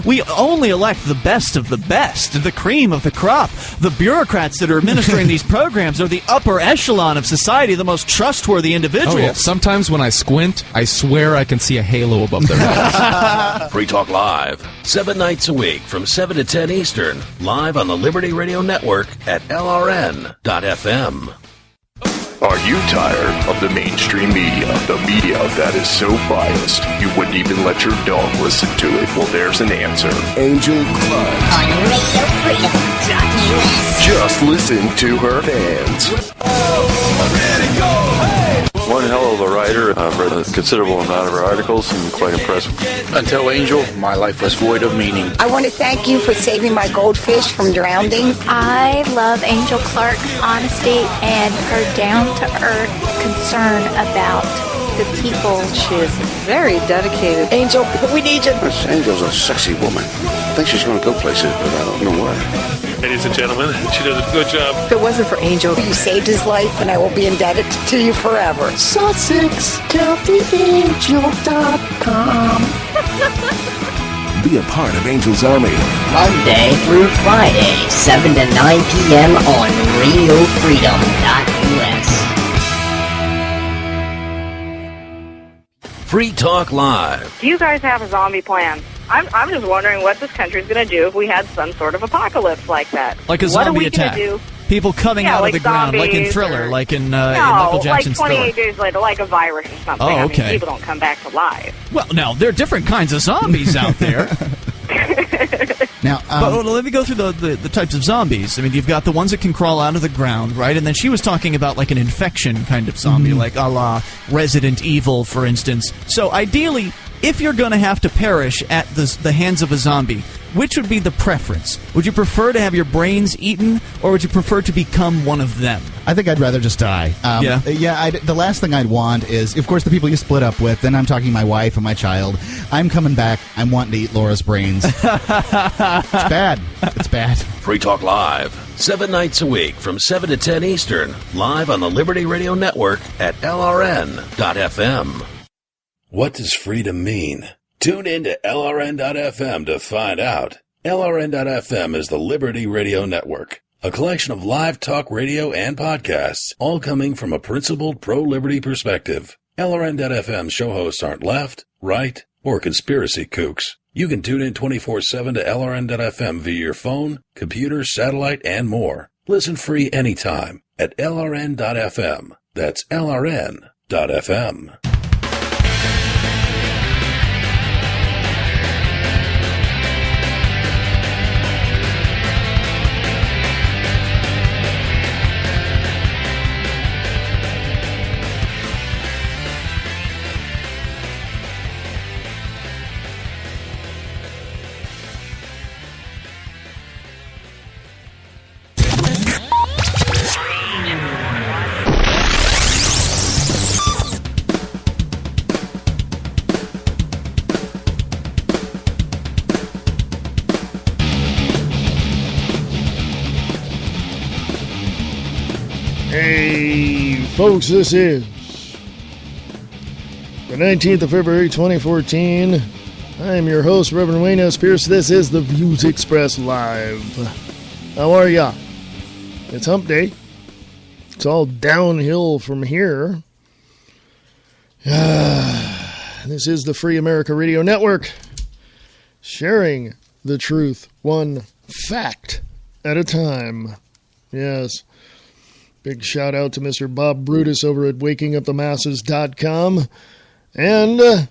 we only elect the best of the best, the cream of the crop. The bureaucrats that are administering these programs are the upper echelon of society, the most trustworthy individuals. Oh, yeah. Sometimes when I squint, I swear I can see a halo above their heads. Free Talk Live, 7 nights a week from 7 to 10 Eastern, live on the Liberty Radio Network at LRN.FM. Are you tired of the mainstream media? The media that is so biased, you wouldn't even let your dog listen to it? Well, there's an answer. Angel Club. On RadioFreedom.us. Just listen to her fans. One hell of a writer. I've read a considerable amount of her articles and quite impressed. Until Angel, my life was void of meaning. I want to thank you for saving my goldfish from drowning. I love Angel Clark's honesty and her down-to-earth concern about the people. She is very dedicated. Angel, we need you. This Angel's a sexy woman. I think she's going to go places, but I don't know where. Ladies and gentlemen, she does a good job. If it wasn't for Angel, you saved his life, and I will be indebted to you forever. SussexCountyAngel.com. Be a part of Angel's Army. Monday through Friday, 7 to 9 p.m. on RadioFreedom.us. Free Talk Live. Do you guys have a zombie plan? I'm just wondering what this country's going to do if we had some sort of apocalypse like that. Like a zombie attack. Do? People coming out of the ground, like in Thriller, like in Michael Jackson's like 28 Thriller. days later, like a virus or something. Oh, okay. I mean, people don't come back to life. Well, no, there are different kinds of zombies out there. Now, but let me go through the types of zombies. I mean, you've got the ones that can crawl out of the ground, right? And then she was talking about like an infection kind of zombie, like a la Resident Evil, for instance. So ideally, if you're going to have to perish at the hands of a zombie, which would be the preference? Would you prefer to have your brains eaten, or would you prefer to become one of them? I think I'd rather just die. The last thing I'd want is, of course, the people you split up with. Then I'm talking my wife and my child. I'm coming back. I'm wanting to eat Laura's brains. It's bad. It's bad. Free Talk Live, 7 nights a week from 7 to 10 Eastern, live on the Liberty Radio Network at LRN.FM. What does freedom mean? Tune in to LRN.FM to find out. LRN.FM is the Liberty Radio Network, a collection of live talk radio and podcasts, all coming from a principled pro-liberty perspective. LRN.FM show hosts aren't left, right, or conspiracy kooks. You can tune in 24/7 to LRN.FM via your phone, computer, satellite, and more. Listen free anytime at LRN.FM. That's LRN.FM. Hey, folks, this is the 19th of February, 2014. I am your host, Reverend Wayne S. Pierce. This is the Views Express Live. How are ya? It's hump day. It's all downhill from here. This is the Free America Radio Network, sharing the truth one fact at a time. Yes. Big shout out to Mr. Bob Brutus over at wakingupthemasses.com. And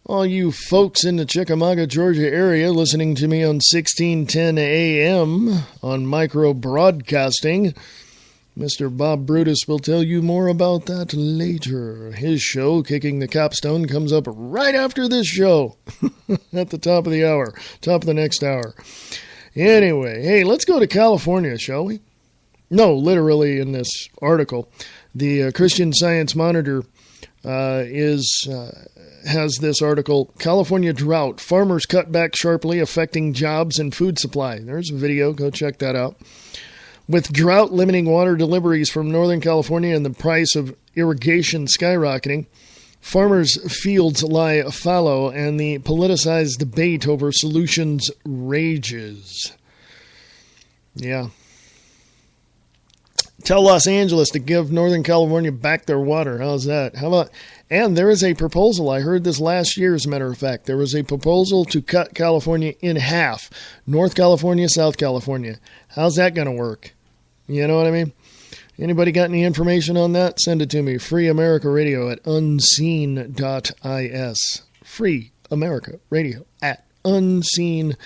all you folks in the Chickamauga, Georgia area listening to me on 1610 AM on micro broadcasting. Mr. Bob Brutus will tell you more about that later. His show, Kicking the Capstone, comes up right after this show at the top of the hour, top of the next hour. Anyway, hey, let's go to California, shall we? No, literally in this article. The Christian Science Monitor has this article, California Drought, Farmers Cut Back Sharply, Affecting Jobs and Food Supply. There's a video. Go check that out. With drought limiting water deliveries from Northern California and the price of irrigation skyrocketing, farmers' fields lie fallow and the politicized debate over solutions rages. Yeah. Tell Los Angeles to give Northern California back their water. How's that? How about? And there is a proposal. I heard this last year, as a matter of fact. There was a proposal to cut California in half. North California, South California. How's that going to work? You know what I mean? Anybody got any information on that? Send it to me. Free America Radio at unseen.is. Free America Radio at unseen.is.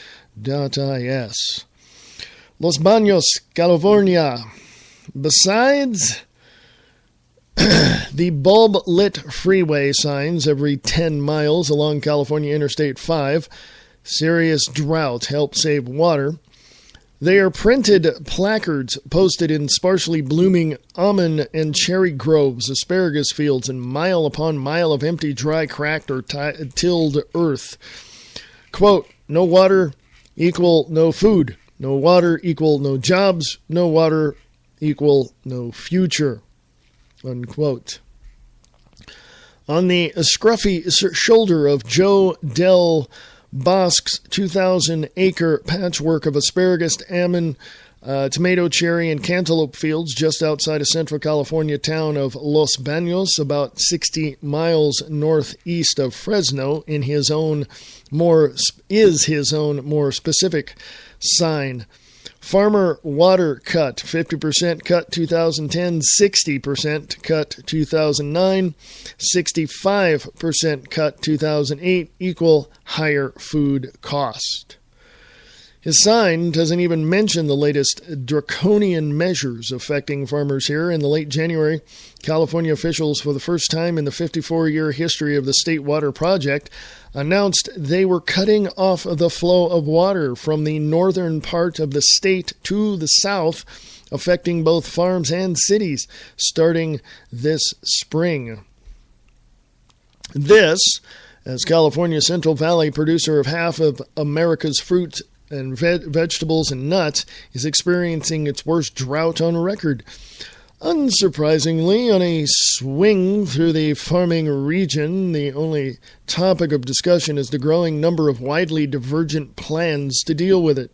Los Baños, California. Besides the bulb-lit freeway signs every 10 miles along California Interstate 5, serious drought help save water. They are printed placards posted in sparsely blooming almond and cherry groves, asparagus fields, and mile upon mile of empty, dry, cracked, or tilled earth. Quote, no water equal no food. No water equal no jobs. No water equal no future, unquote. On the scruffy shoulder of Joe Del Bosque's 2,000-acre patchwork of asparagus, almond, tomato, cherry, and cantaloupe fields just outside of Central California town of Los Baños, about 60 miles northeast of Fresno, is his own more specific sign. Farmer water cut, 50% cut 2010, 60% cut 2009, 65% cut 2008, equal higher food cost. His sign doesn't even mention the latest draconian measures affecting farmers here. In the late January, California officials, for the first time in the 54-year history of the State Water Project, announced they were cutting off the flow of water from the northern part of the state to the south, affecting both farms and cities, starting this spring. This, as California's Central Valley, producer of half of America's fruit and vegetables and nuts, is experiencing its worst drought on record. Unsurprisingly, on a swing through the farming region, the only topic of discussion is the growing number of widely divergent plans to deal with it.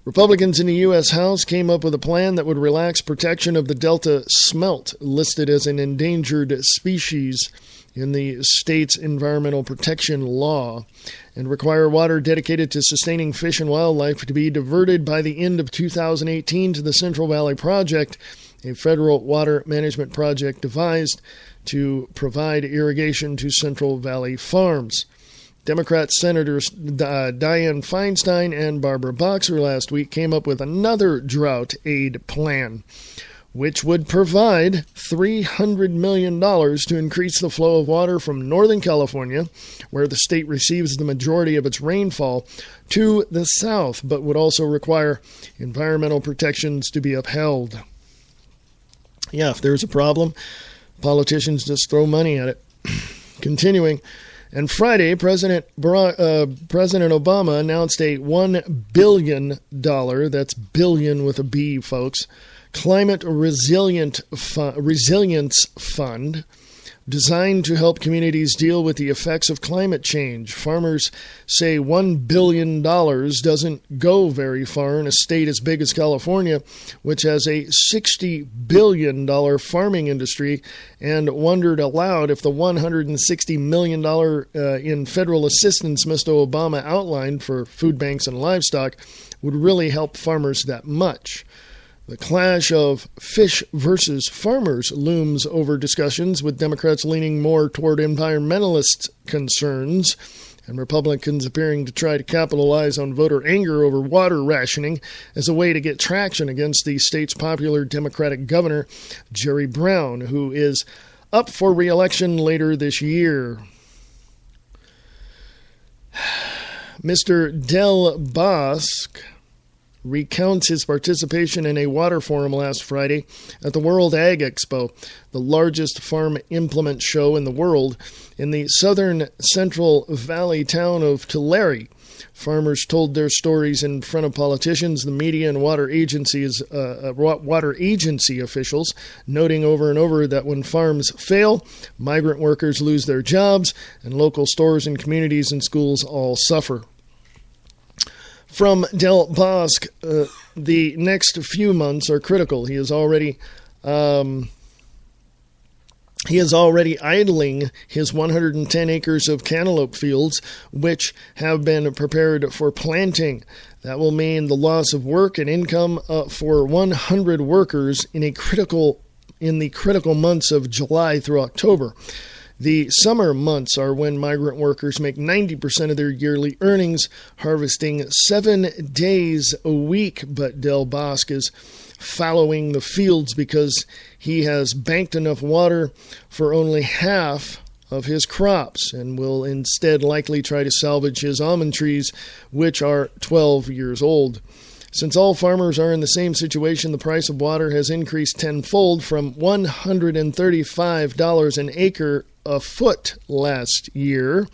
Republicans in the U.S. House came up with a plan that would relax protection of the Delta smelt, listed as an endangered species in the state's environmental protection law, and require water dedicated to sustaining fish and wildlife to be diverted by the end of 2018 to the Central Valley Project, a federal water management project devised to provide irrigation to Central Valley farms. Democrat Senators Dianne Feinstein and Barbara Boxer last week came up with another drought aid plan, which would provide $300 million to increase the flow of water from Northern California, where the state receives the majority of its rainfall, to the south, but would also require environmental protections to be upheld. Yeah, if there's a problem, politicians just throw money at it. Continuing, and Friday, President Obama announced a $1 billion, that's billion with a B, folks, Climate Resilience Fund, designed to help communities deal with the effects of climate change. Farmers say $1 billion doesn't go very far in a state as big as California, which has a $60 billion farming industry, and wondered aloud if the $160 million in federal assistance Mr. Obama outlined for food banks and livestock would really help farmers that much. The clash of fish versus farmers looms over discussions, with Democrats leaning more toward environmentalist concerns and Republicans appearing to try to capitalize on voter anger over water rationing as a way to get traction against the state's popular Democratic governor, Jerry Brown, who is up for re-election later this year. Mr. Del Bosque recounts his participation in a water forum last Friday at the World Ag Expo, the largest farm implement show in the world, in the southern Central Valley town of Tulare. Farmers told their stories in front of politicians, the media, and water agency officials, noting over and over that when farms fail, migrant workers lose their jobs, and local stores and communities and schools all suffer. From Del Bosque, the next few months are critical. He is already idling his 110 acres of cantaloupe fields, which have been prepared for planting. That will mean the loss of work and income for 100 workers in the critical months of July through October. The summer months are when migrant workers make 90% of their yearly earnings, harvesting 7 days a week. But Del Bosque is fallowing the fields because he has banked enough water for only half of his crops and will instead likely try to salvage his almond trees, which are 12 years old. Since all farmers are in the same situation, the price of water has increased tenfold from $135 an acre a foot last year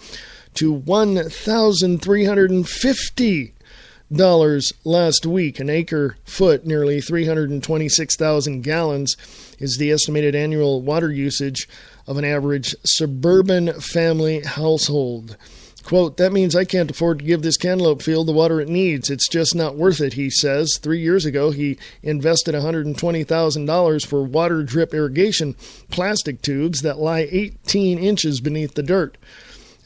to $1,350 last week. An acre foot, nearly 326,000 gallons, is the estimated annual water usage of an average suburban family household. Quote, "That means I can't afford to give this cantaloupe field the water it needs. It's just not worth it," he says. 3 years ago, he invested $120,000 for water drip irrigation plastic tubes that lie 18 inches beneath the dirt.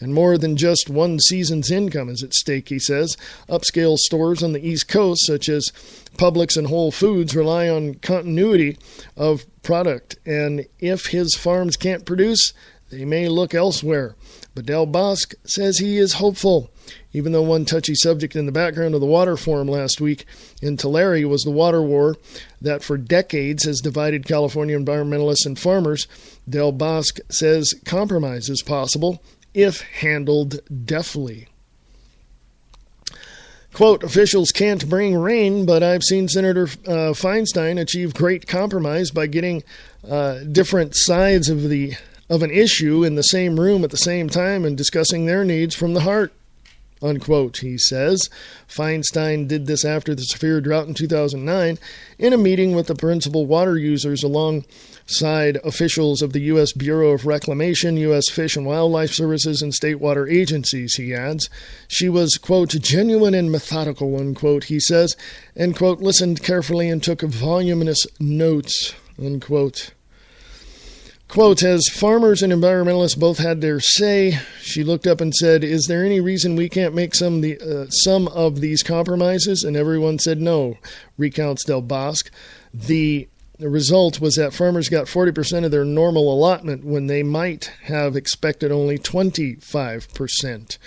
And more than just one season's income is at stake, he says. Upscale stores on the East Coast, such as Publix and Whole Foods, rely on continuity of product. And if his farms can't produce, they may look elsewhere. But Del Bosque says he is hopeful, even though one touchy subject in the background of the water forum last week in Tulare was the water war that for decades has divided California environmentalists and farmers. Del Bosque says compromise is possible if handled deftly. Quote, "Officials can't bring rain, but I've seen Senator Feinstein achieve great compromise by getting different sides of an issue in the same room at the same time and discussing their needs from the heart," unquote, he says. Feinstein did this after the severe drought in 2009 in a meeting with the principal water users alongside officials of the U.S. Bureau of Reclamation, U.S. Fish and Wildlife Services, and state water agencies, he adds. She was, quote, "genuine and methodical," unquote, he says, and, quote, "listened carefully and took voluminous notes," unquote. Quote, "As farmers and environmentalists both had their say, she looked up and said, 'Is there any reason we can't make some of these compromises?' And everyone said no," recounts Del Bosque. The result was that farmers got 40% of their normal allotment when they might have expected only 25%.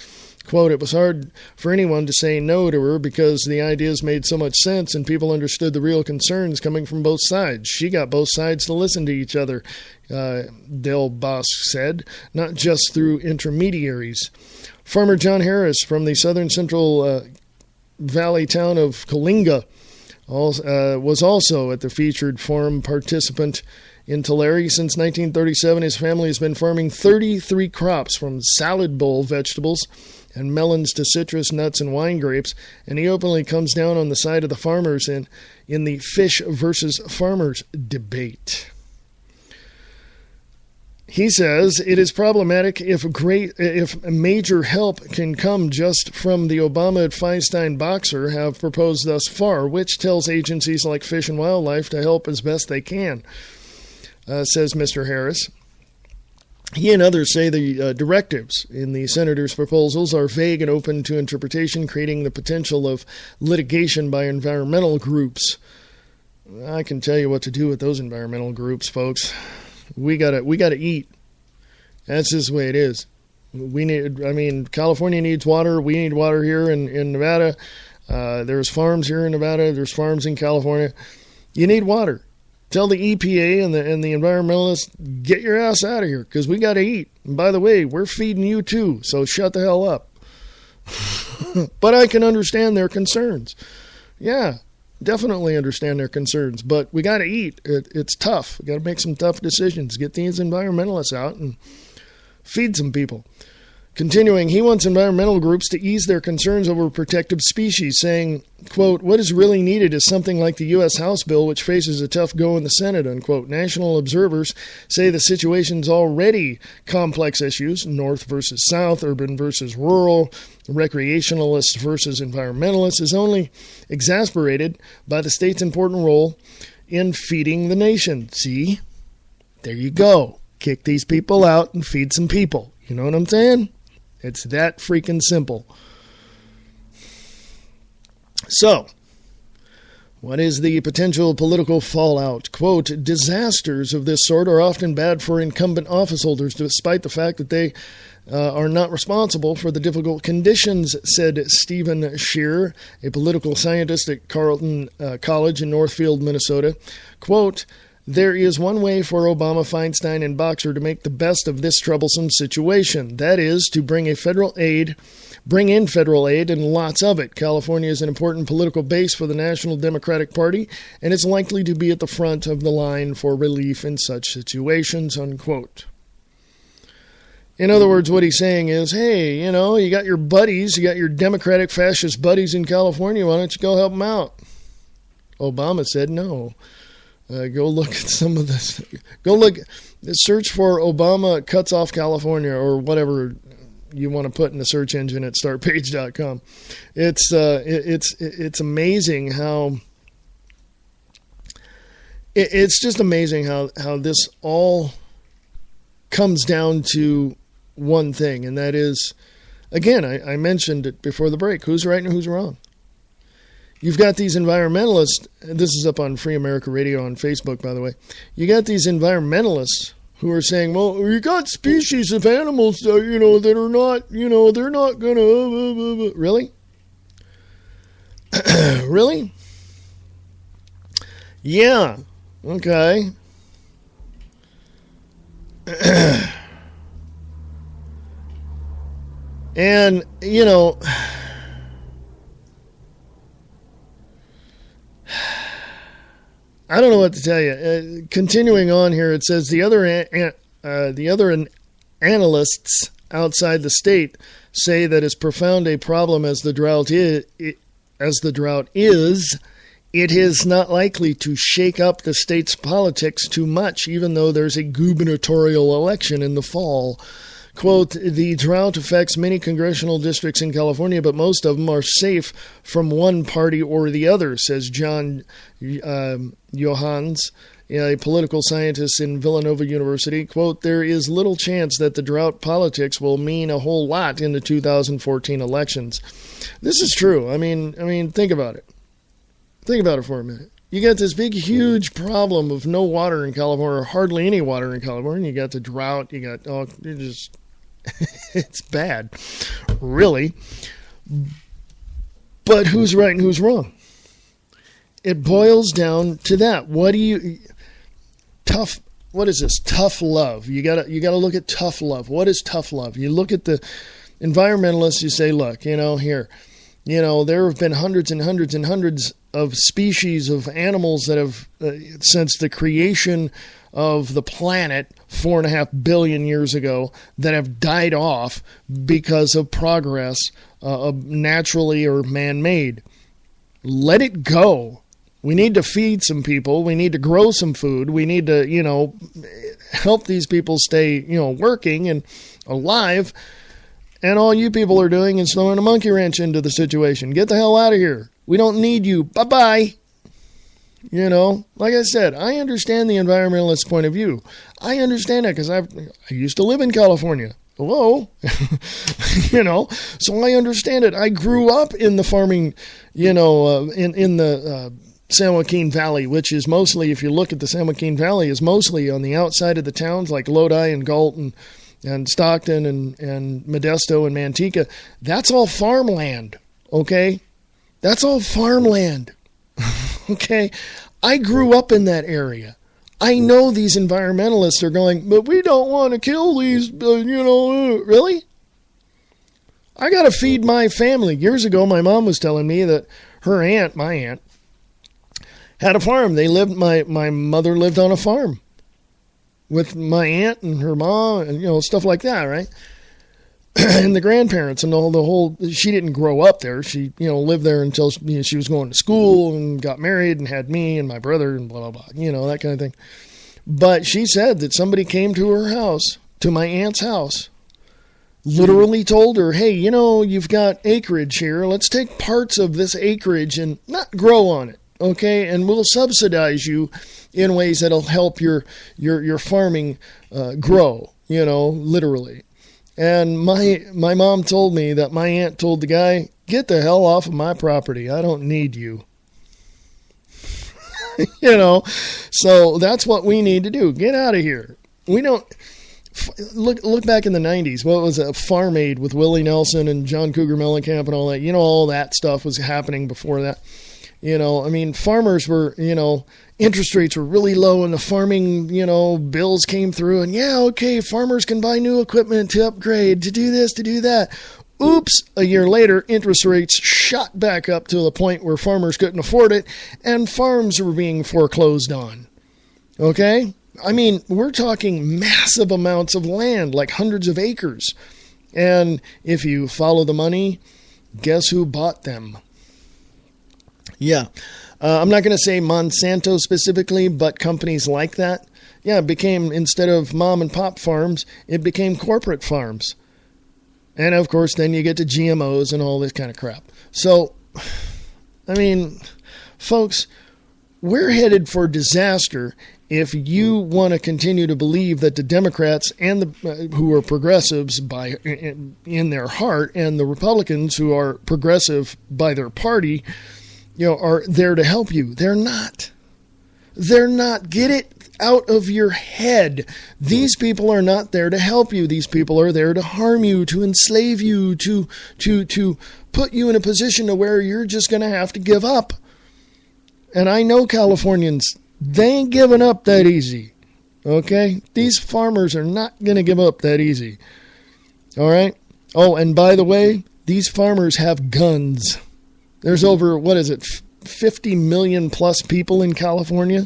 Quote, "It was hard for anyone to say no to her because the ideas made so much sense and people understood the real concerns coming from both sides. She got both sides to listen to each other," Del Bosque said, "not just through intermediaries." Farmer John Harris from the southern Central Valley town of Coalinga was also at the featured forum participant in Tulare. Since 1937, his family has been farming 33 crops, from salad bowl vegetables and melons to citrus, nuts, and wine grapes, and he openly comes down on the side of the farmers in the fish versus farmers debate. He says it is problematic if major help can come just from the Obama at Feinstein Boxer have proposed thus far, which tells agencies like Fish and Wildlife to help as best they can, says Mr. Harris. He and others say the directives in the senator's proposals are vague and open to interpretation, creating the potential of litigation by environmental groups. I can tell you what to do with those environmental groups, folks. We gotta eat. That's just the way it is. California needs water. We need water here in Nevada. There's farms here in Nevada. There's farms in California. You need water. Tell the EPA and the environmentalists, get your ass out of here, because we got to eat. And by the way, we're feeding you too, so shut the hell up. But I can understand their concerns. Yeah, definitely understand their concerns. But we got to eat. It's tough. We got to make some tough decisions. Get these environmentalists out and feed some people. Continuing, he wants environmental groups to ease their concerns over protected species, saying, quote, what is really needed is something like the U.S. House bill, which faces a tough go in the Senate, unquote. National observers say the situation's already complex issues, north versus south, urban versus rural, recreationalists versus environmentalists, is only exasperated by the state's important role in feeding the nation. See? There you go. Kick these people out and feed some people. You know what I'm saying? It's that freaking simple. So, what is the potential political fallout? Quote, disasters of this sort are often bad for incumbent office holders, despite the fact that they are not responsible for the difficult conditions, said Stephen Shear, a political scientist at Carleton College in Northfield, Minnesota. Quote, there is one way for Obama, Feinstein, and Boxer to make the best of this troublesome situation. That is to bring in federal aid and lots of it. California is an important political base for the National Democratic Party, and it's likely to be at the front of the line for relief in such situations, unquote. In other words, what he's saying is, hey, you got your buddies, you got your Democratic fascist buddies in California, why don't you go help them out? Obama said no. Go look at some of this. Search for Obama cuts off California or whatever you want to put in the search engine at startpage.com. It's amazing how it's just amazing how this all comes down to one thing, and that is, again, I mentioned it before the break. Who's right and who's wrong? You've got these environmentalists, this is up on Free America Radio on Facebook, by the way. You got these environmentalists who are saying, well, you got species of animals, that are not, they're not going to, really? Really? Yeah. Okay. And, I don't know what to tell you. Continuing on here, it says the other analysts outside the state say that as profound a problem as the drought is, it is not likely to shake up the state's politics too much, even though there's a gubernatorial election in the fall. Quote, the drought affects many congressional districts in California, but most of them are safe from one party or the other, says John Johans, a political scientist in Villanova University. Quote, there is little chance that the drought politics will mean a whole lot in the 2014 elections. This is true. I mean, think about it. Think about it for a minute. You got this big, huge problem of no water in California, or hardly any water in California. You got the drought. You got, it's bad, really. But who's right and who's wrong? It boils down to that. What is this? Tough love. You gotta look at tough love. What is tough love? You look at the environmentalists, you say, look, here, there have been hundreds and hundreds and hundreds of species of animals that have, since the creation of the planet 4.5 billion years ago that have died off because of progress, naturally or man-made. Let it go. We need to feed some people. We need to grow some food. We need to, help these people stay, working and alive. And all you people are doing is throwing a monkey wrench into the situation. Get the hell out of here. We don't need you. Bye-bye. Like I said, I understand the environmentalist point of view. I understand it because I used to live in California. Hello? So I understand it. I grew up in the farming, in the San Joaquin Valley, which is mostly, if you look at the San Joaquin Valley, is mostly on the outside of the towns like Lodi and Galt and Stockton and Modesto and Manteca. That's all farmland, okay? That's all farmland, okay? I grew up in that area. I know these environmentalists are going, but we don't want to kill these, really? I got to feed my family. Years ago, my mom was telling me that her aunt, my aunt, had a farm. My mother lived on a farm with my aunt and her mom and, stuff like that, right? And the grandparents and she didn't grow up there. She, lived there until she was going to school and got married and had me and my brother and blah, blah, blah, that kind of thing. But she said that somebody came to her house, to my aunt's house, literally told her, hey, you've got acreage here. Let's take parts of this acreage and not grow on it. Okay, and we'll subsidize you in ways that'll help your farming grow, literally. And my mom told me that my aunt told the guy, get the hell off of my property. I don't need you. So that's what we need to do. Get out of here. We don't look back in the 90s. What was it? Farm Aid with Willie Nelson and John Cougar Mellencamp and all that. All that stuff was happening before that. Farmers were, interest rates were really low and the farming, bills came through and farmers can buy new equipment to upgrade, to do this, to do that. Oops, a year later, interest rates shot back up to the point where farmers couldn't afford it and farms were being foreclosed on. Okay? We're talking massive amounts of land, like hundreds of acres. And if you follow the money, guess who bought them? Yeah. I'm not going to say Monsanto specifically, but companies like that. Yeah, it became, instead of mom and pop farms, it became corporate farms. And of course, then you get to GMOs and all this kind of crap. So, folks, we're headed for disaster if you want to continue to believe that the Democrats and who are progressives in their heart and the Republicans who are progressive by their party, are there to help you. They're not. They're not. Get it out of your head. These people are not there to help you. These people are there to harm you, to enslave you, to put you in a position to where you're just going to have to give up. And I know Californians, they ain't giving up that easy. Okay? These farmers are not going to give up that easy. All right? Oh, and by the way, these farmers have guns. There's over, 50 million plus people in California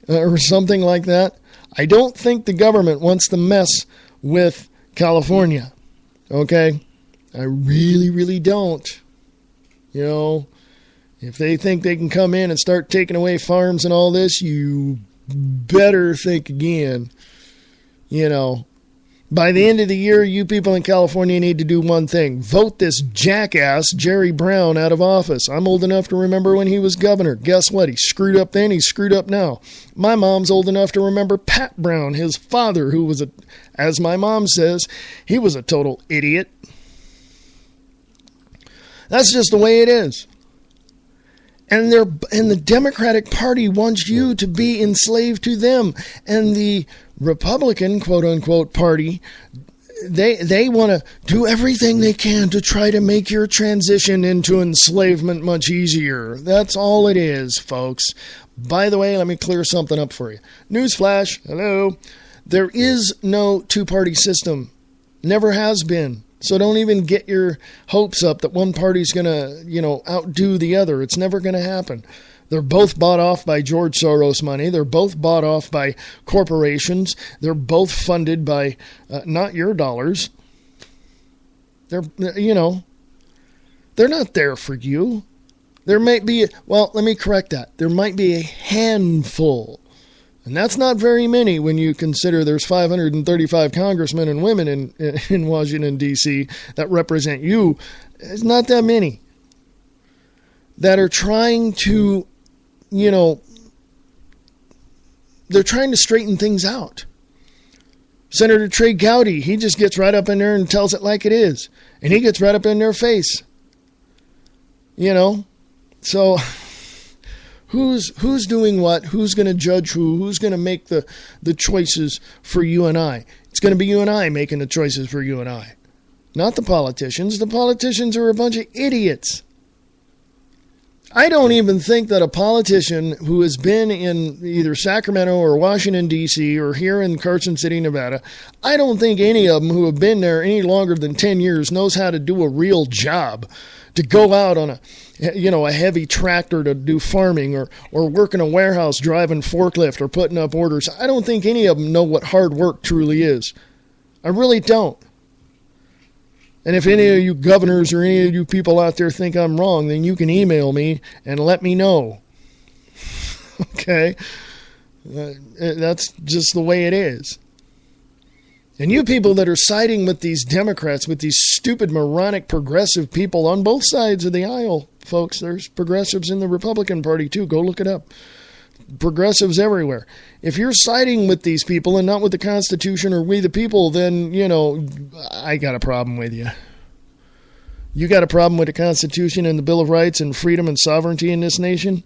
or something like that. I don't think the government wants to mess with California. Okay? I really, really don't. If they think they can come in and start taking away farms and all this, you better think again. By the end of the year, you people in California need to do one thing. Vote this jackass, Jerry Brown, out of office. I'm old enough to remember when he was governor. Guess what? He screwed up then, he's screwed up now. My mom's old enough to remember Pat Brown, his father, who was, as my mom says, he was a total idiot. That's just the way it is. And the Democratic Party wants you to be enslaved to them. And the Republican, quote-unquote, party, they want to do everything they can to try to make your transition into enslavement much easier. That's all it is, folks. By the way, let me clear something up for you. Newsflash, hello. There is no two-party system. Never has been. So don't even get your hopes up that one party's going to, outdo the other. It's never going to happen. They're both bought off by George Soros money. They're both bought off by corporations. They're both funded by not your dollars. They're not there for you. There might be, well, let me correct that. There might be a handful. And that's not very many when you consider there's 535 congressmen and women in Washington, D.C. that represent you. It's not that many that are trying to, they're trying to straighten things out. Senator Trey Gowdy, he just gets right up in there and tells it like it is. And he gets right up in their face. So who's doing what? Who's going to judge who? Who's going to make the choices for you and I? It's going to be you and I making the choices for you and I. Not the politicians. The politicians are a bunch of idiots. I don't even think that a politician who has been in either Sacramento or Washington, D.C. or here in Carson City, Nevada, I don't think any of them who have been there any longer than 10 years knows how to do a real job. To go out on a heavy tractor to do farming or work in a warehouse driving forklift or putting up orders. I don't think any of them know what hard work truly is. I really don't. And if any of you governors or any of you people out there think I'm wrong, then you can email me and let me know. Okay? That's just the way it is. And you people that are siding with these Democrats, with these stupid, moronic, progressive people on both sides of the aisle, folks, there's progressives in the Republican Party too. Go look it up. Progressives everywhere. If you're siding with these people and not with the Constitution or we the people, then, I got a problem with you. You got a problem with the Constitution and the Bill of Rights and freedom and sovereignty in this nation?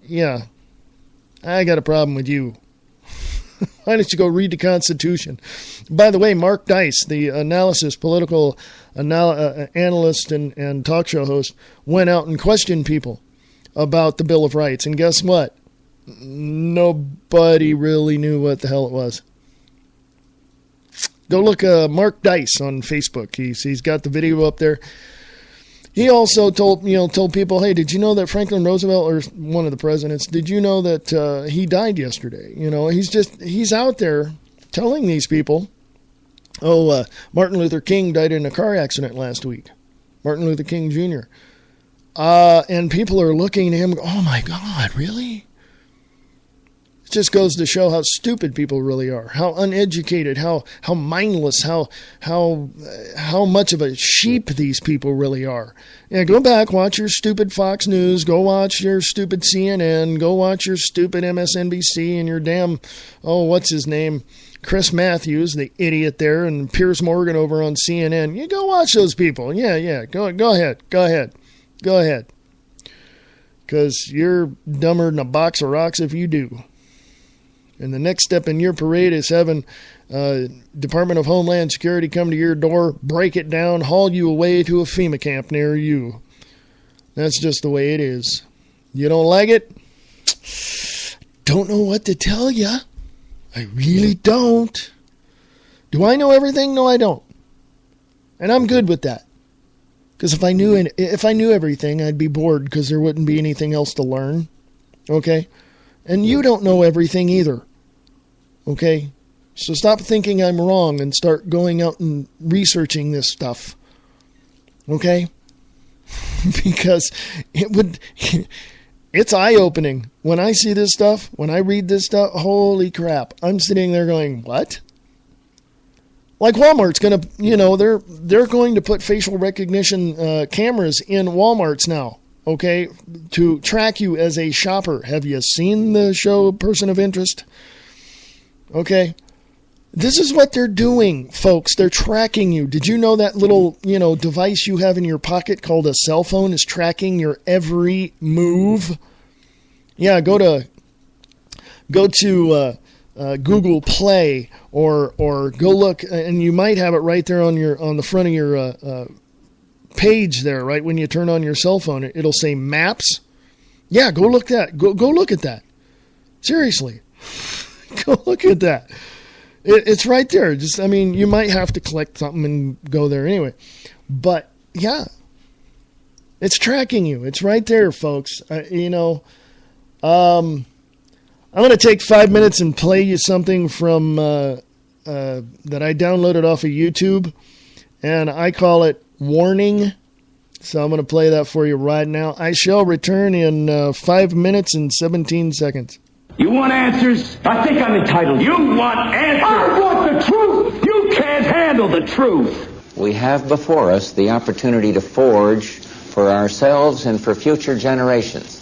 Yeah. I got a problem with you. Why don't you go read the Constitution? By the way, Mark Dice, the political analyst and talk show host, went out and questioned people about the Bill of Rights. And guess what? Nobody really knew what the hell it was. Go look Mark Dice on Facebook. He's got the video up there. He also told people, hey, did you know that Franklin Roosevelt, or one of the presidents, did you know that he died yesterday? He's out there telling these people, Martin Luther King died in a car accident last week. Martin Luther King Jr. And people are looking at him, oh my God, really? It just goes to show how stupid people really are, how uneducated, how mindless, how much of a sheep these people really are. Yeah, go back, watch your stupid Fox News, go watch your stupid CNN, go watch your stupid MSNBC and your damn, what's his name? Chris Matthews, the idiot there, and Piers Morgan over on CNN. You go watch those people. Yeah, go ahead. Because you're dumber than a box of rocks if you do. And the next step in your parade is having Department of Homeland Security come to your door, break it down, haul you away to a FEMA camp near you. That's just the way it is. You don't like it? Don't know what to tell you. I really don't. Do I know everything? No, I don't. And I'm good with that. Because if I knew everything, I'd be bored because there wouldn't be anything else to learn. Okay? And you don't know everything either. Okay? So stop thinking I'm wrong and start going out and researching this stuff. Okay? Because it's eye-opening. When I see this stuff, when I read this stuff, holy crap. I'm sitting there going, what? Like Walmart's going to, they're going to put facial recognition cameras in Walmarts now. Okay, to track you as a shopper. Have you seen the show Person of Interest? Okay, this is what they're doing, folks. They're tracking you. Did you know that little, device you have in your pocket called a cell phone is tracking your every move? Yeah, go to Google Play or go look, and you might have it right there on the front of your page there, right when you turn on your cell phone. It'll say Maps. Yeah, go look that. Go look at that. Seriously, go look at that. It's right there. You might have to collect something and go there anyway. But yeah, it's tracking you. It's right there, folks. I'm going to take 5 minutes and play you something from that I downloaded off of YouTube, and I call it Warning. So I'm going to play that for you right now. I shall return in 5 minutes and 17 seconds. You want answers? I think I'm entitled. You want answers? I want the truth! You can't handle the truth! We have before us the opportunity to forge for ourselves and for future generations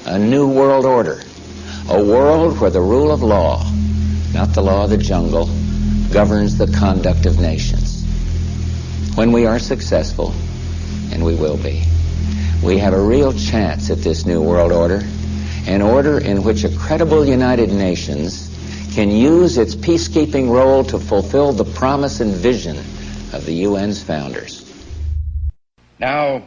a new world order. A world where the rule of law, not the law of the jungle, governs the conduct of nations. When we are successful, and we will be, we have a real chance at this new world order, an order in which a credible United Nations can use its peacekeeping role to fulfill the promise and vision of the UN's founders. Now,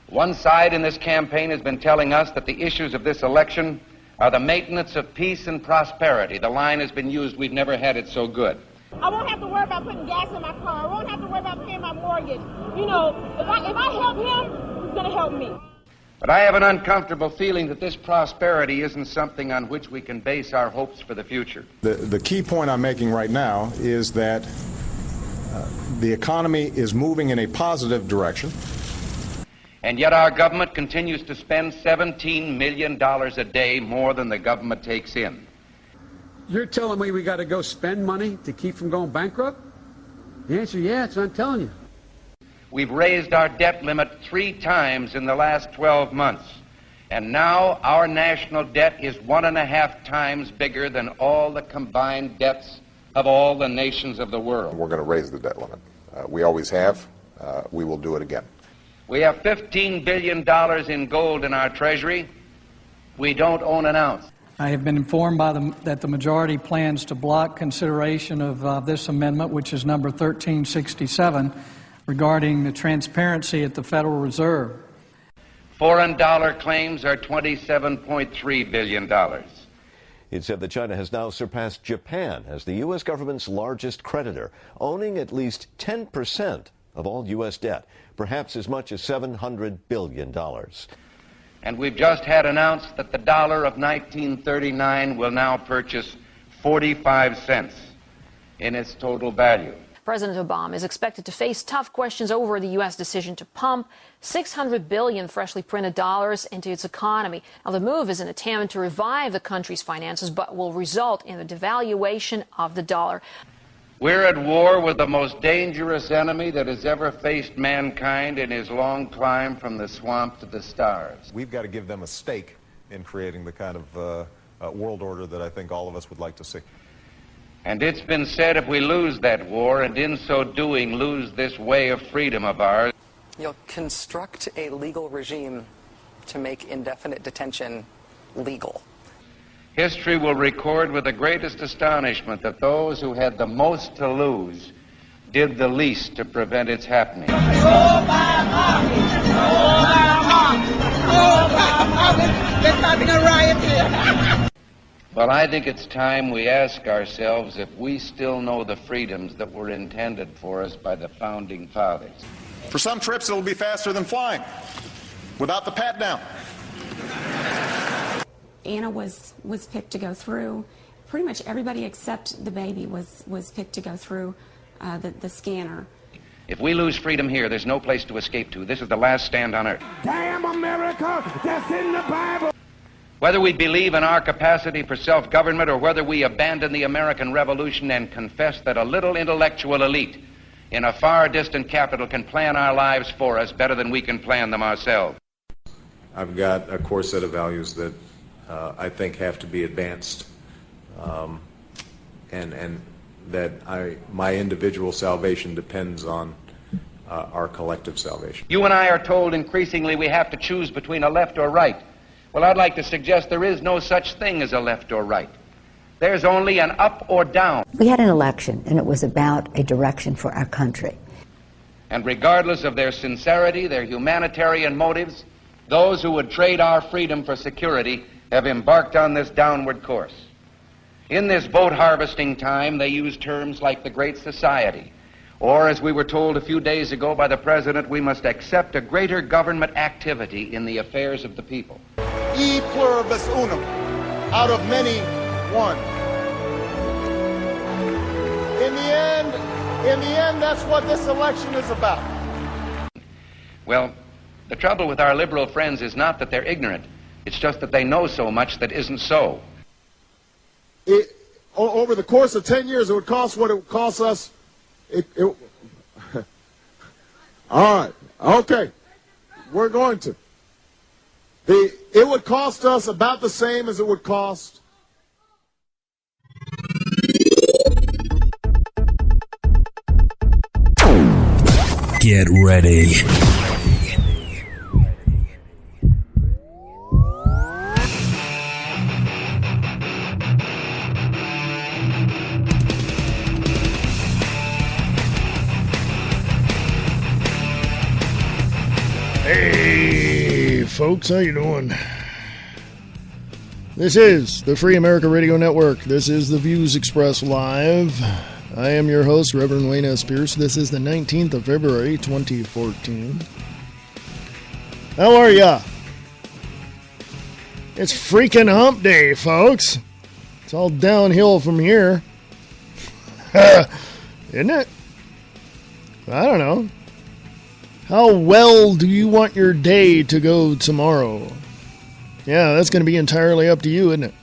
one side in this campaign has been telling us that the issues of this election are the maintenance of peace and prosperity. The line has been used, we've never had it so good. I won't have to worry about putting gas in my car. I won't have to worry about paying my mortgage. You know, if I help him, he's going to help me. But I have an uncomfortable feeling that this prosperity isn't something on which we can base our hopes for the future. The key point I'm making right now is that the economy is moving in a positive direction. And yet our government continues to spend $17 million a day more than the government takes in. You're telling me we got to go spend money to keep from going bankrupt? The answer, yeah, it's what I'm telling you. We've raised our debt limit 3 times in the last 12 months. And now our national debt is 1.5 times bigger than all the combined debts of all the nations of the world. We're going to raise the debt limit. We always have. We will do it again. We have $15 billion in gold in our treasury. We don't own an ounce. I have been informed that the majority plans to block consideration of this amendment, which is number 1367, regarding the transparency at the Federal Reserve. Foreign dollar claims are $27.3 billion. It said that China has now surpassed Japan as the U.S. government's largest creditor, owning at least 10% of all U.S. debt, perhaps as much as $700 billion. And we've just had announced that the dollar of 1939 will now purchase 45 cents in its total value. President Obama is expected to face tough questions over the U.S. decision to pump $600 billion freshly printed dollars into its economy. Now, the move is an attempt to revive the country's finances, but will result in the devaluation of the dollar. We're at war with the most dangerous enemy that has ever faced mankind in his long climb from the swamp to the stars. We've got to give them a stake in creating the kind of world order that I think all of us would like to see. And it's been said if we lose that war, and in so doing lose this way of freedom of ours, you'll construct a legal regime to make indefinite detention legal. History will record with the greatest astonishment that those who had the most to lose did the least to prevent its happening. They're starting a riot here. Well, I think it's time we ask ourselves if we still know the freedoms that were intended for us by the Founding Fathers. For some trips, it'll be faster than flying, without the pat down. Anna was picked to go through. Pretty much everybody except the baby was picked to go through the scanner. If we lose freedom here, there's no place to escape to. This is the last stand on earth. Damn America, that's in the Bible. Whether we believe in our capacity for self-government or whether we abandon the American Revolution and confess that a little intellectual elite in a far distant capital can plan our lives for us better than we can plan them ourselves. I've got a core set of values that I think have to be advanced, and that my individual salvation depends on our collective salvation. You and I are told increasingly we have to choose between a left or right. Well, I'd like to suggest there is no such thing as a left or right. There's only an up or down. We had an election, and it was about a direction for our country. And regardless of their sincerity, their humanitarian motives, those who would trade our freedom for security have embarked on this downward course. In this vote harvesting time, they use terms like the Great Society, or, as we were told a few days ago by the President, we must accept a greater government activity in the affairs of the people. E pluribus unum. out of many won. In the end, that's what this election is about. Well, the trouble with our liberal friends is not that they're ignorant. It's just that they know so much that isn't so. Over the course of 10 years, it would cost what it would cost us. All right. Okay. We're going to. It would cost us about the same as it would cost. Get ready. Hey, folks, how you doing? This is the Free America Radio Network. This is the Views Express Live. I am your host, Reverend Wayne S. Pierce. This is the 19th of February, 2014. How are ya? It's freaking hump day, folks. It's all downhill from here. Isn't it? I don't know. How well do you want your day to go tomorrow? Yeah, that's going to be entirely up to you, isn't it?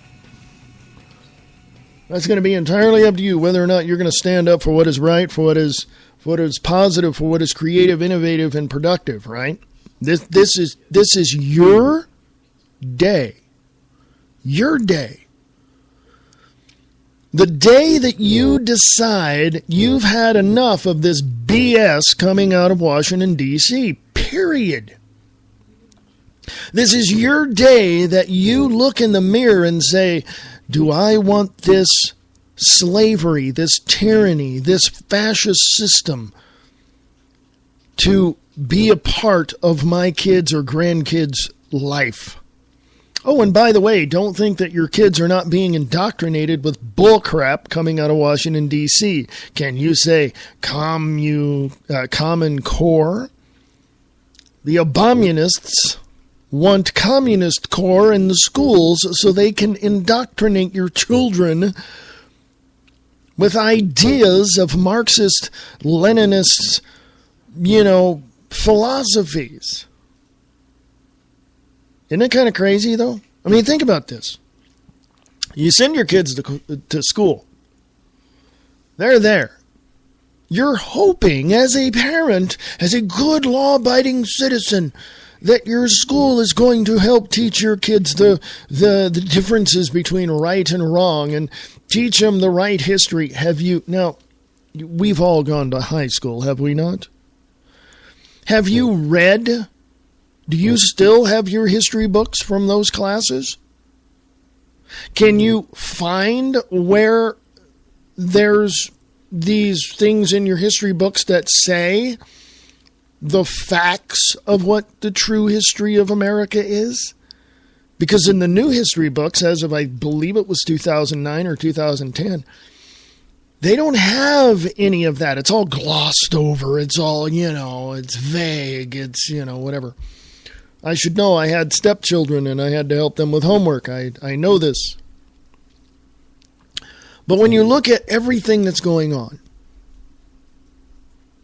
That's going to be entirely up to you whether or not you're going to stand up for what is right, for what is positive, for what is creative, innovative, and productive, right? This is your day. Your day. The day that you decide you've had enough of this BS coming out of Washington, D.C., period. This is your day that you look in the mirror and say, do I want this slavery, this tyranny, this fascist system to be a part of my kids' or grandkids' life? Oh, and by the way, don't think that your kids are not being indoctrinated with bullcrap coming out of Washington, D.C. Can you say Common Core? The Obamunists want Communist Core in the schools so they can indoctrinate your children with ideas of Marxist, Leninist, philosophies. Isn't it kind of crazy, though? I mean, think about this. You send your kids to school. They're there. You're hoping, as a parent, as a good law-abiding citizen, that your school is going to help teach your kids the differences between right and wrong and teach them the right history. Have you? Now, we've all gone to high school, have we not? Have you read? Do you still have your history books from those classes? Can you find where there's these things in your history books that say the facts of what the true history of America is? Because in the new history books, as of I believe it was 2009 or 2010, they don't have any of that. It's all glossed over. It's all, it's vague. It's, whatever. I should know. I had stepchildren and I had to help them with homework. I know this. But when you look at everything that's going on,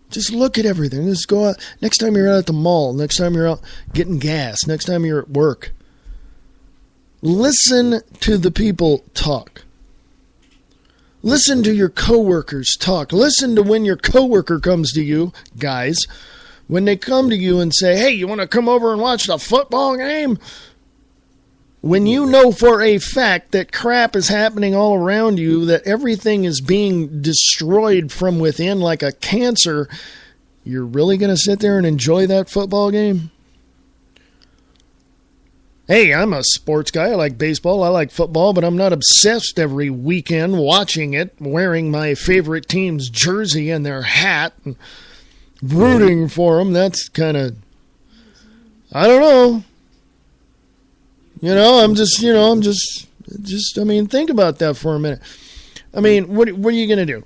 just look at everything. Just go out. Next time you're out at the mall, next time you're out getting gas, next time you're at work, listen to the people talk. Listen to your coworkers talk. Listen to when your coworker comes to you, guys, when they come to you and say, hey, you want to come over and watch the football game? When you know for a fact that crap is happening all around you, that everything is being destroyed from within like a cancer, you're really going to sit there and enjoy that football game? Hey, I'm a sports guy. I like baseball. I like football, but I'm not obsessed every weekend watching it, wearing my favorite team's jersey and their hat and rooting for them. That's kind of, I don't know. Think about that for a minute. I mean, what are you going to do?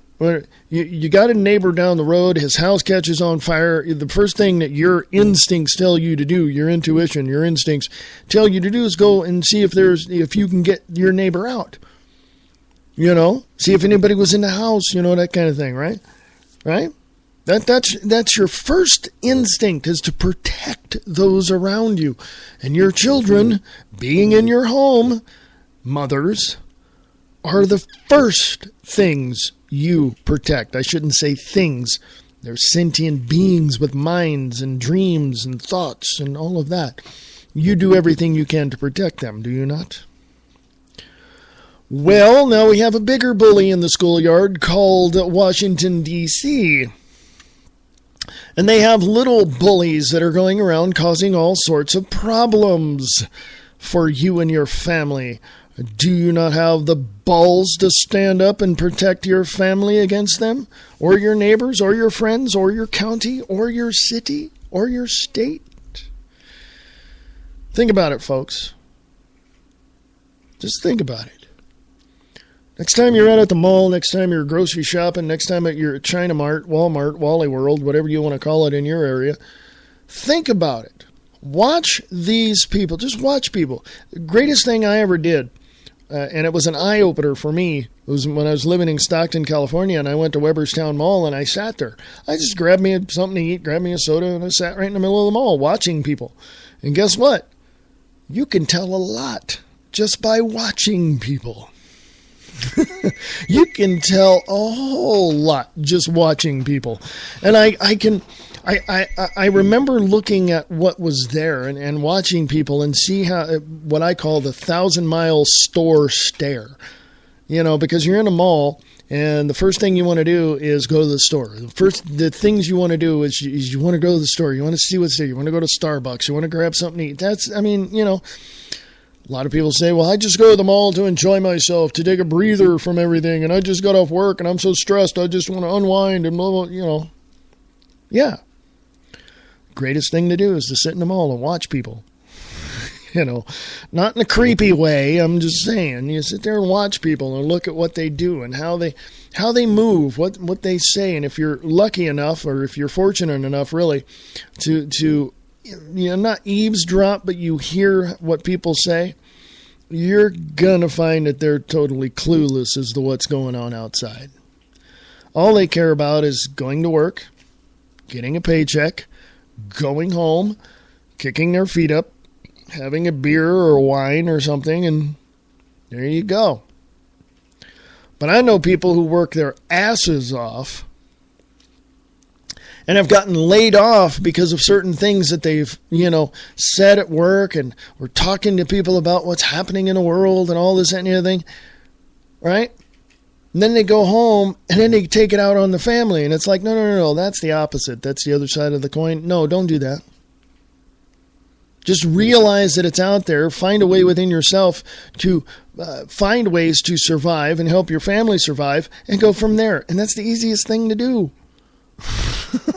You got a neighbor down the road, his house catches on fire. The first thing that your instincts tell you to do, your intuition, your instincts tell you to do is go and see if you can get your neighbor out. See if anybody was in the house, that kind of thing, right? Right? That's your first instinct, is to protect those around you. And your children, being in your home, mothers, are the first things you protect. I shouldn't say things. They're sentient beings with minds and dreams and thoughts and all of that. You do everything you can to protect them, do you not? Well, now we have a bigger bully in the schoolyard called Washington, D.C., and they have little bullies that are going around causing all sorts of problems for you and your family. Do you not have the balls to stand up and protect your family against them? Or your neighbors, or your friends, or your county, or your city, or your state? Think about it, folks. Just think about it. Next time you're out at the mall, next time you're grocery shopping, next time you're at China Mart, Walmart, Wally World, whatever you want to call it in your area, think about it. Watch these people. Just watch people. The greatest thing I ever did, and it was an eye-opener for me, it was when I was living in Stockton, California, and I went to Weberstown Mall, and I sat there. I just grabbed me something to eat, grabbed me a soda, and I sat right in the middle of the mall watching people. And guess what? You can tell a lot just by watching people. You can tell a whole lot just watching people. And I remember looking at what was there and watching people and see how, what I call the 1,000-mile store stare. Because you're in a mall and the first thing you want to do is go to the store. The things you want to do is you want to go to the store. You want to see what's there. You want to go to Starbucks. You want to grab something to eat. A lot of people say, well, I just go to the mall to enjoy myself, to take a breather from everything, and I just got off work, and I'm so stressed, I just want to unwind, and blah, blah, Yeah. Greatest thing to do is to sit in the mall and watch people. Not in a creepy way, I'm just saying. You sit there and watch people and look at what they do and how they move, what they say, and if you're lucky enough, or if you're fortunate enough, really, to not eavesdrop, but you hear what people say, you're gonna find that they're totally clueless as to what's going on outside. All they care about is going to work, getting a paycheck, going home, kicking their feet up, having a beer or wine or something, and there you go. But I know people who work their asses off and have gotten laid off because of certain things that they've, said at work, and we're talking to people about what's happening in the world and all this and everything, right? And then they go home and then they take it out on the family, and it's like, no, that's the opposite. That's the other side of the coin. No, don't do that. Just realize that it's out there. Find a way within yourself to find ways to survive and help your family survive, and go from there. And that's the easiest thing to do.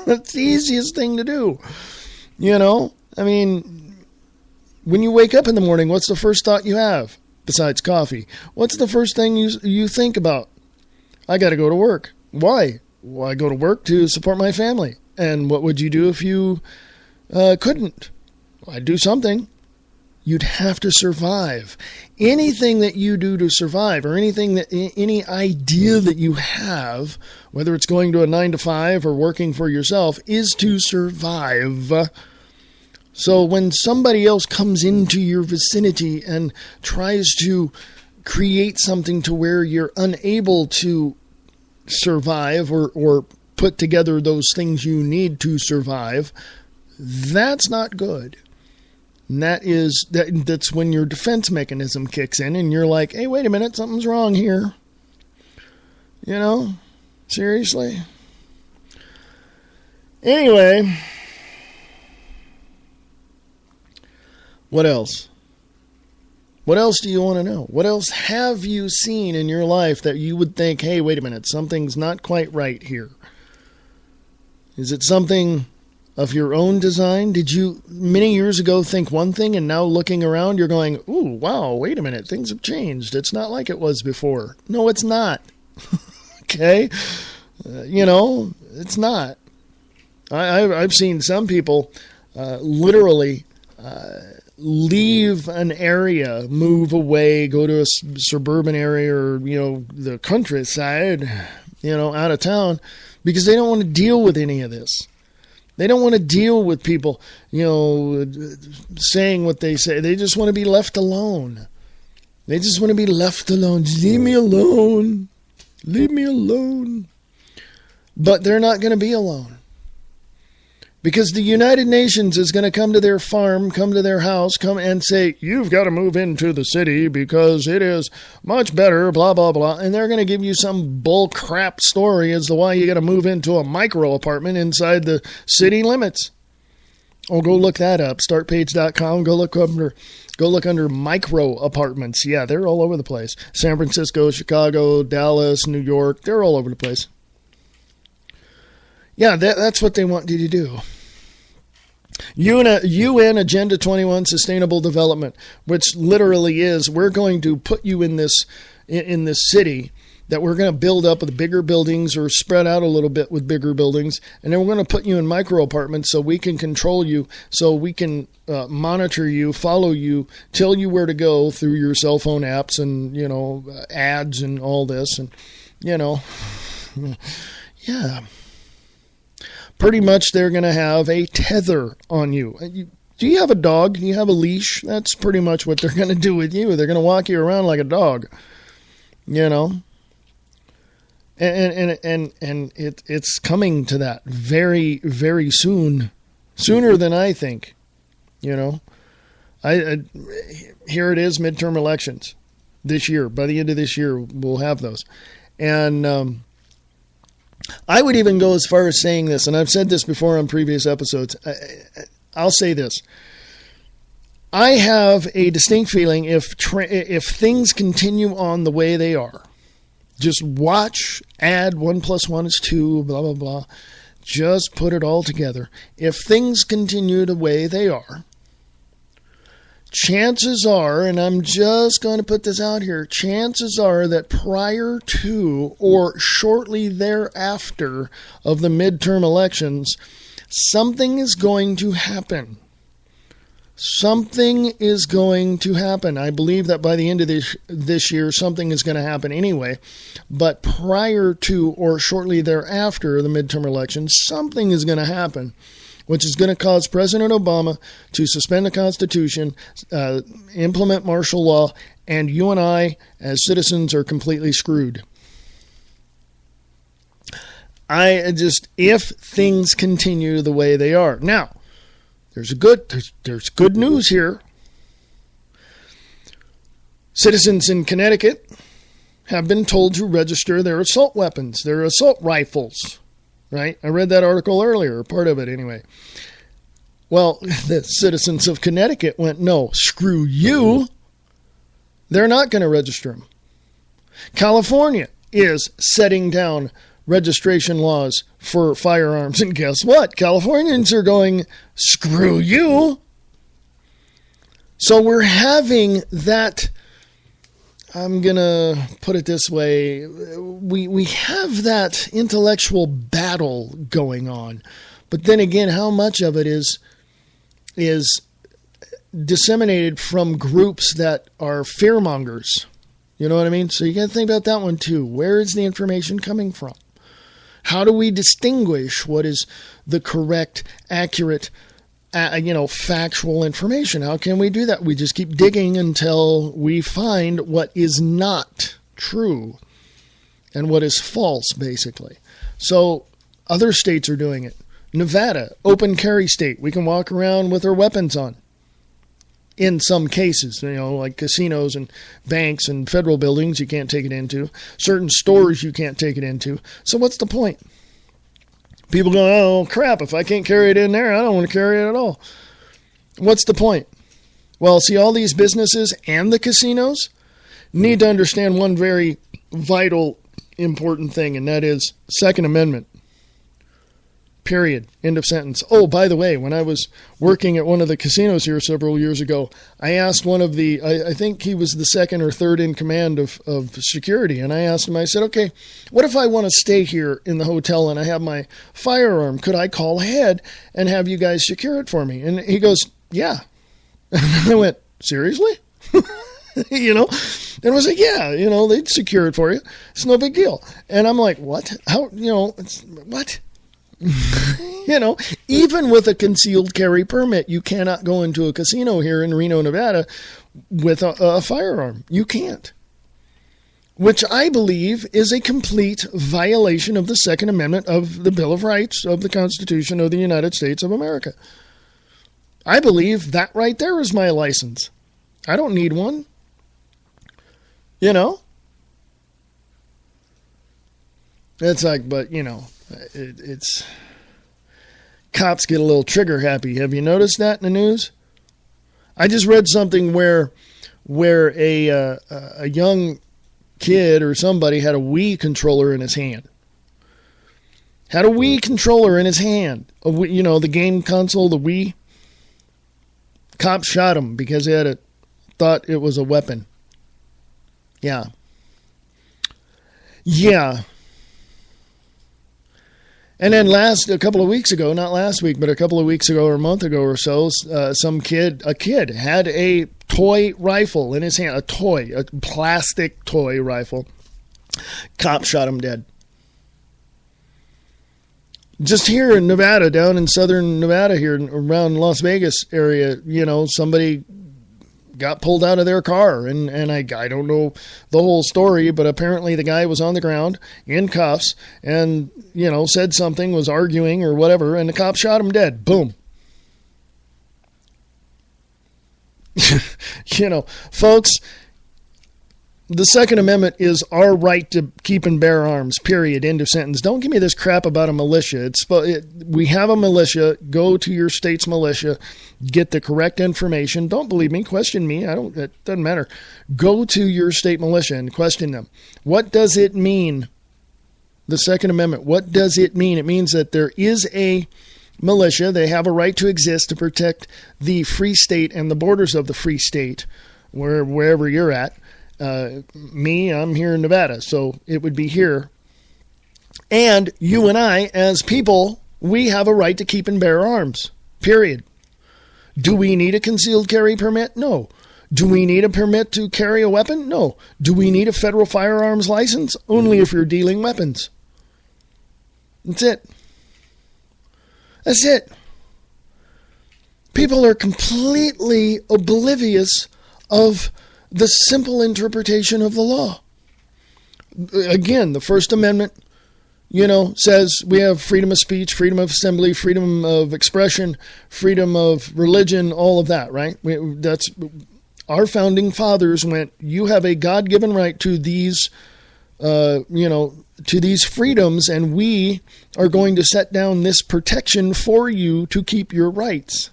That's the easiest thing to do. When you wake up in the morning, what's the first thought you have besides coffee? What's the first thing you think about? I got to go to work. Why? Well, I go to work to support my family. And what would you do if you couldn't? Well, I'd do something. You'd have to survive. Anything that you do to survive, or any idea that you have, whether it's going to a 9-to-5 or working for yourself, is to survive. So when somebody else comes into your vicinity and tries to create something to where you're unable to survive or put together those things you need to survive, that's not good. And that's when your defense mechanism kicks in and you're like, hey, wait a minute, something's wrong here. Seriously? Anyway, what else? What else do you want to know? What else have you seen in your life that you would think, hey, wait a minute, something's not quite right here? Is it something of your own design? Did you many years ago think one thing, and now looking around you're going, ooh, wow, wait a minute, things have changed. It's not like it was before. No, it's not. Okay? It's not. I've seen some people literally leave an area, move away, go to a suburban area or, the countryside, out of town, because they don't want to deal with any of this. They don't want to deal with people, saying what they say. They just want to be left alone. They just want to be left alone. Just leave me alone. Leave me alone. But they're not going to be alone. Because the United Nations is going to come to their farm, come to their house, come and say, you've got to move into the city because it is much better, blah, blah, blah. And they're going to give you some bull crap story as to why you got to move into a micro apartment inside the city limits. Oh, go look that up. Startpage.com. Go look under micro apartments. Yeah, they're all over the place. San Francisco, Chicago, Dallas, New York. They're all over the place. Yeah, that's what they want you to do. UN Agenda 21 Sustainable Development, which literally is, we're going to put you in this city that we're going to build up with bigger buildings or spread out a little bit with bigger buildings. And then we're going to put you in micro apartments so we can control you, so we can monitor you, follow you, tell you where to go through your cell phone apps and, ads and all this. And, yeah. Pretty much they're going to have a tether on you. Do you have a dog? Do you have a leash? That's pretty much what they're going to do with you. They're going to walk you around like a dog, And it's coming to that very, very soon, sooner than I think, Here it is, midterm elections this year. By the end of this year, we'll have those. And I would even go as far as saying this, and I've said this before on previous episodes. I'll say this. I have a distinct feeling if things continue on the way they are, just watch, add 1 + 1 is 2, blah, blah, blah. Just put it all together. If things continue the way they are, chances are, and I'm just going to put this out here, chances are that prior to or shortly thereafter of the midterm elections, something is going to happen. Something is going to happen. I believe that by the end of this year, something is going to happen anyway. But prior to or shortly thereafter the midterm elections, something is going to happen, which is going to cause President Obama to suspend the Constitution, implement martial law, and you and I, as citizens, are completely screwed. If things continue the way they are. Now, there's good news here. Citizens in Connecticut have been told to register their assault weapons, their assault rifles. Right? I read that article earlier, part of it anyway. Well, the citizens of Connecticut went, no, screw you. They're not going to register them. California is setting down registration laws for firearms. And guess what? Californians are going, screw you. So we're having that, I'm going to put it this way, we have that intellectual battle going on. But then again, how much of it is disseminated from groups that are fearmongers? You know what I mean? So you got to think about that one too. Where is the information coming from? How do we distinguish what is the correct, accurate, factual information? How can we do that? We just keep digging until we find what is not true and what is false, basically. So other states are doing it. Nevada, open carry state. We can walk around with our weapons on. In some cases, like casinos and banks and federal buildings, you can't take it into. Certain stores you can't take it into. So what's the point? People go, oh, crap, if I can't carry it in there, I don't want to carry it at all. What's the point? Well, see, all these businesses and the casinos need to understand one very vital, important thing, and that is Second Amendment. Period. End of sentence. Oh, by the way, when I was working at one of the casinos here several years ago, I asked one of the, I think he was the second or third in command of security, and I asked him, I said, okay, what if I want to stay here in the hotel and I have my firearm? Could I call ahead and have you guys secure it for me? And he goes, yeah. And I went, seriously? And I was like, yeah, they'd secure it for you. It's no big deal. And I'm like, what? How, what? Even with a concealed carry permit, you cannot go into a casino here in Reno, Nevada with a firearm. You can't. Which I believe is a complete violation of the Second Amendment of the Bill of Rights of the Constitution of the United States of America. I believe that right there is my license. I don't need one. It's like, but, it's cops get a little trigger happy. Have you noticed that in the news? I just read something where a young kid or somebody had a Wii controller in his hand. Had a Wii controller in his hand. The game console, the Wii. Cops shot him because he thought it was a weapon. Yeah. Yeah. And then a couple of weeks ago, not last week, but a couple of weeks ago or a month ago or so, a kid had a toy rifle in his hand, a plastic toy rifle. Cop shot him dead. Just here in Nevada, down in southern Nevada here, around Las Vegas area, somebody got pulled out of their car, and I don't know the whole story, but apparently the guy was on the ground in cuffs and, said something, was arguing or whatever, and the cop shot him dead. Boom. Folks, the Second Amendment is our right to keep and bear arms, period, end of sentence. Don't give me this crap about a militia. We have a militia. Go to your state's militia. Get the correct information. Don't believe me. Question me. It doesn't matter. Go to your state militia and question them. What does it mean? The Second Amendment. What does it mean? It means that there is a militia. They have a right to exist to protect the free state and the borders of the free state, wherever you're at. I'm here in Nevada, so it would be here. And you and I, as people, we have a right to keep and bear arms, period. Do we need a concealed carry permit? No. Do we need a permit to carry a weapon? No. Do we need a federal firearms license? Only if you're dealing weapons. That's it. That's it. People are completely oblivious of the simple interpretation of the law. Again, the First Amendment, says we have freedom of speech, freedom of assembly, freedom of expression, freedom of religion, all of that, right? That's our founding fathers went, you have a God-given right to these, to these freedoms, and we are going to set down this protection for you to keep your rights.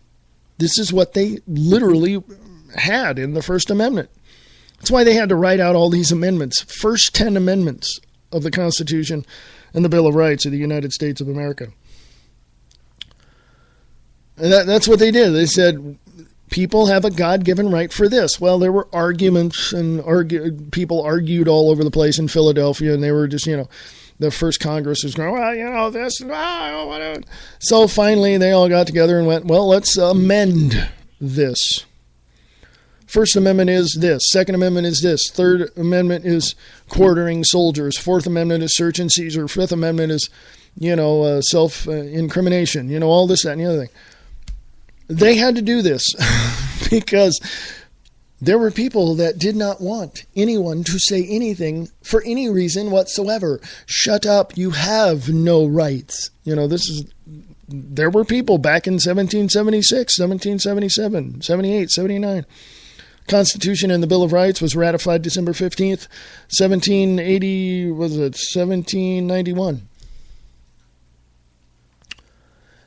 This is what they literally had in the First Amendment. That's why they had to write out all these amendments. First 10 amendments of the Constitution and the Bill of Rights of the United States of America. And that's what they did. They said, people have a God-given right for this. Well, there were arguments and people argued all over the place in Philadelphia, and they were just, the first Congress was going, whatever. So finally they all got together and went, well, let's amend this. First Amendment is this. Second Amendment is this. Third Amendment is quartering soldiers. Fourth Amendment is search and seizure. Fifth Amendment is, self-incrimination. All this, that, and the other thing. They had to do this because there were people that did not want anyone to say anything for any reason whatsoever. Shut up. You have no rights. There were people back in 1776, 1777, 78, 79. Constitution and the Bill of Rights was ratified December 15th, 1791.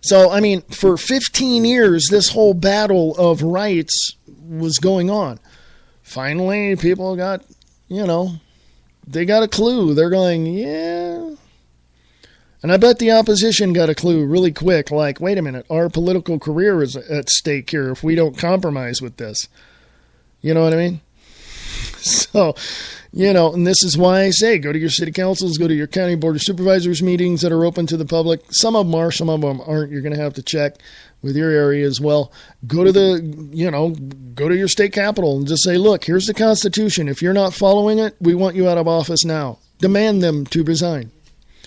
So, for 15 years, this whole battle of rights was going on. Finally, people got, they got a clue. They're going, yeah. And I bet the opposition got a clue really quick, like, wait a minute, our political career is at stake here if we don't compromise with this. You know what I mean? So, and this is why I say go to your city councils, go to your county board of supervisors meetings that are open to the public. Some of them are, some of them aren't. You're going to have to check with your area as well. Go to go to your state capitol and just say, look, here's the Constitution. If you're not following it, we want you out of office now. Demand them to resign.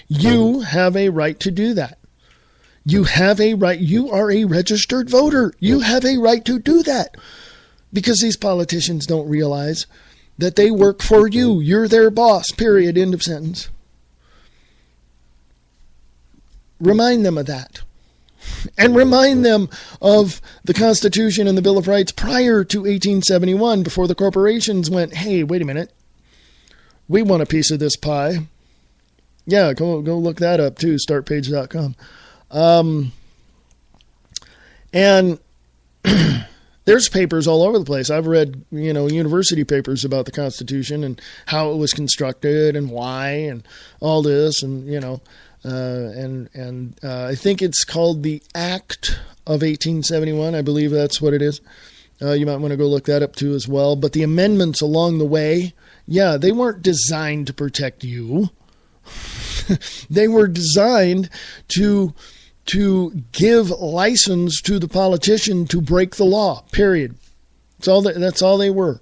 You have a right to do that. You have a right. You are a registered voter. You have a right to do that because these politicians don't realize that they work for you. You're their boss, period, end of sentence. Remind them of that. And remind them of the Constitution and the Bill of Rights prior to 1871, before the corporations went, hey, wait a minute. We want a piece of this pie. Yeah, go look that up too, startpage.com. And there's papers all over the place. I've read, university papers about the Constitution and how it was constructed and why and all this and, I think it's called the Act of 1871. I believe that's what it is. You might want to go look that up too as well. But the amendments along the way, yeah, they weren't designed to protect you. They were designed to give license to the politician to break the law, period. That's all they were.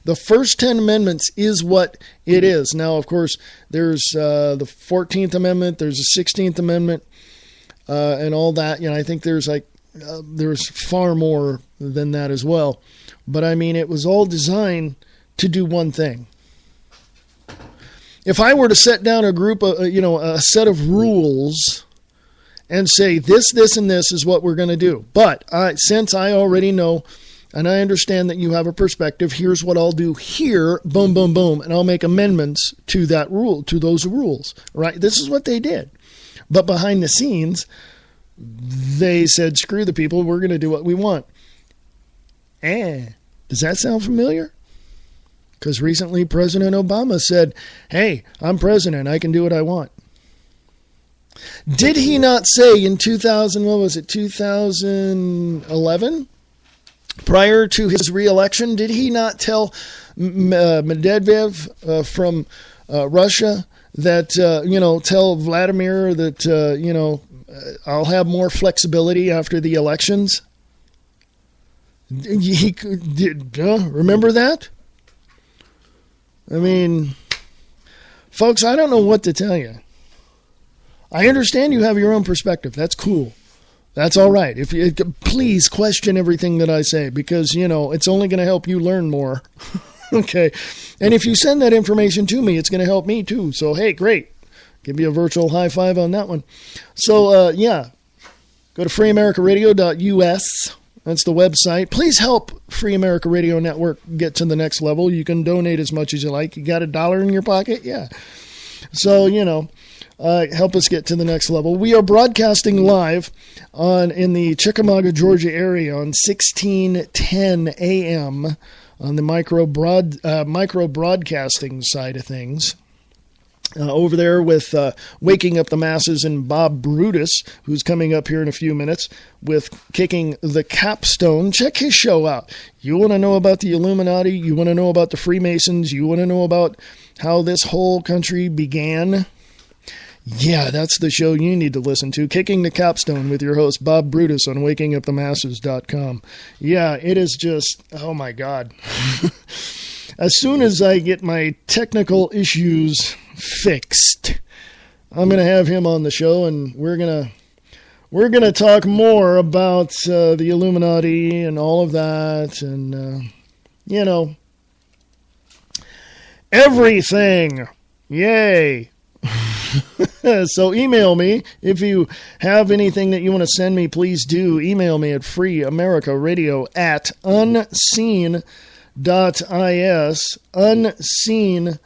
The first 10 amendments is what it is. Now, of course, there's the 14th Amendment, there's the 16th Amendment, and all that. I think there's far more than that as well. But I mean, it was all designed to do one thing. If I were to set down a group of, a set of rules and say this, and this is what we're going to do. But since I already know and I understand that you have a perspective, here's what I'll do here, boom, boom, boom, and I'll make amendments to that rule, to those rules, right? This is what they did. But behind the scenes, they said, screw the people, we're going to do what we want. Does that sound familiar? Because recently President Obama said, hey, I'm president, I can do what I want. Did he not say in 2011? Prior to his reelection, did he not tell Medvedev from Russia that, tell Vladimir that, I'll have more flexibility after the elections? He did. Remember that? I mean, folks, I don't know what to tell you. I understand you have your own perspective. That's cool. That's all right. If you please question everything that I say, because it's only going to help you learn more. Okay, and if you send that information to me, it's going to help me too. So hey, great. Give you a virtual high five on that one. So go to freeamericaradio.us. That's the website. Please help Free America Radio Network get to the next level. You can donate as much as you like. You got $1 in your pocket? Yeah. So, help us get to the next level. We are broadcasting live in the Chickamauga, Georgia area on 1610 AM on the micro broadcasting side of things. Over there with Waking Up the Masses and Bob Brutus, who's coming up here in a few minutes with Kicking the Capstone. Check his show out. You want to know about the Illuminati? You want to know about the Freemasons? You want to know about how this whole country began? Yeah, that's the show you need to listen to. Kicking the Capstone with your host, Bob Brutus, on wakingupthemasses.com. Yeah, it is just, oh my God. As soon as I get my technical issues fixed, I'm going to have him on the show, and we're going to talk more about the Illuminati and all of that, and everything. Yay. So email me if you have anything that you want to send me. Please do email me at freeamericaradio@unseen.is, unseen.is.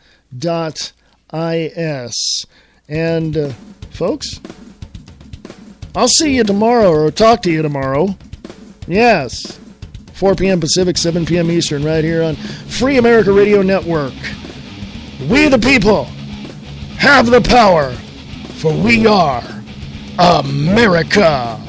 And folks, I'll see you tomorrow, or talk to you tomorrow. Yes, 4 p.m. Pacific, 7 p.m. Eastern, right here on Free America Radio Network. We the people have the power. for we are America.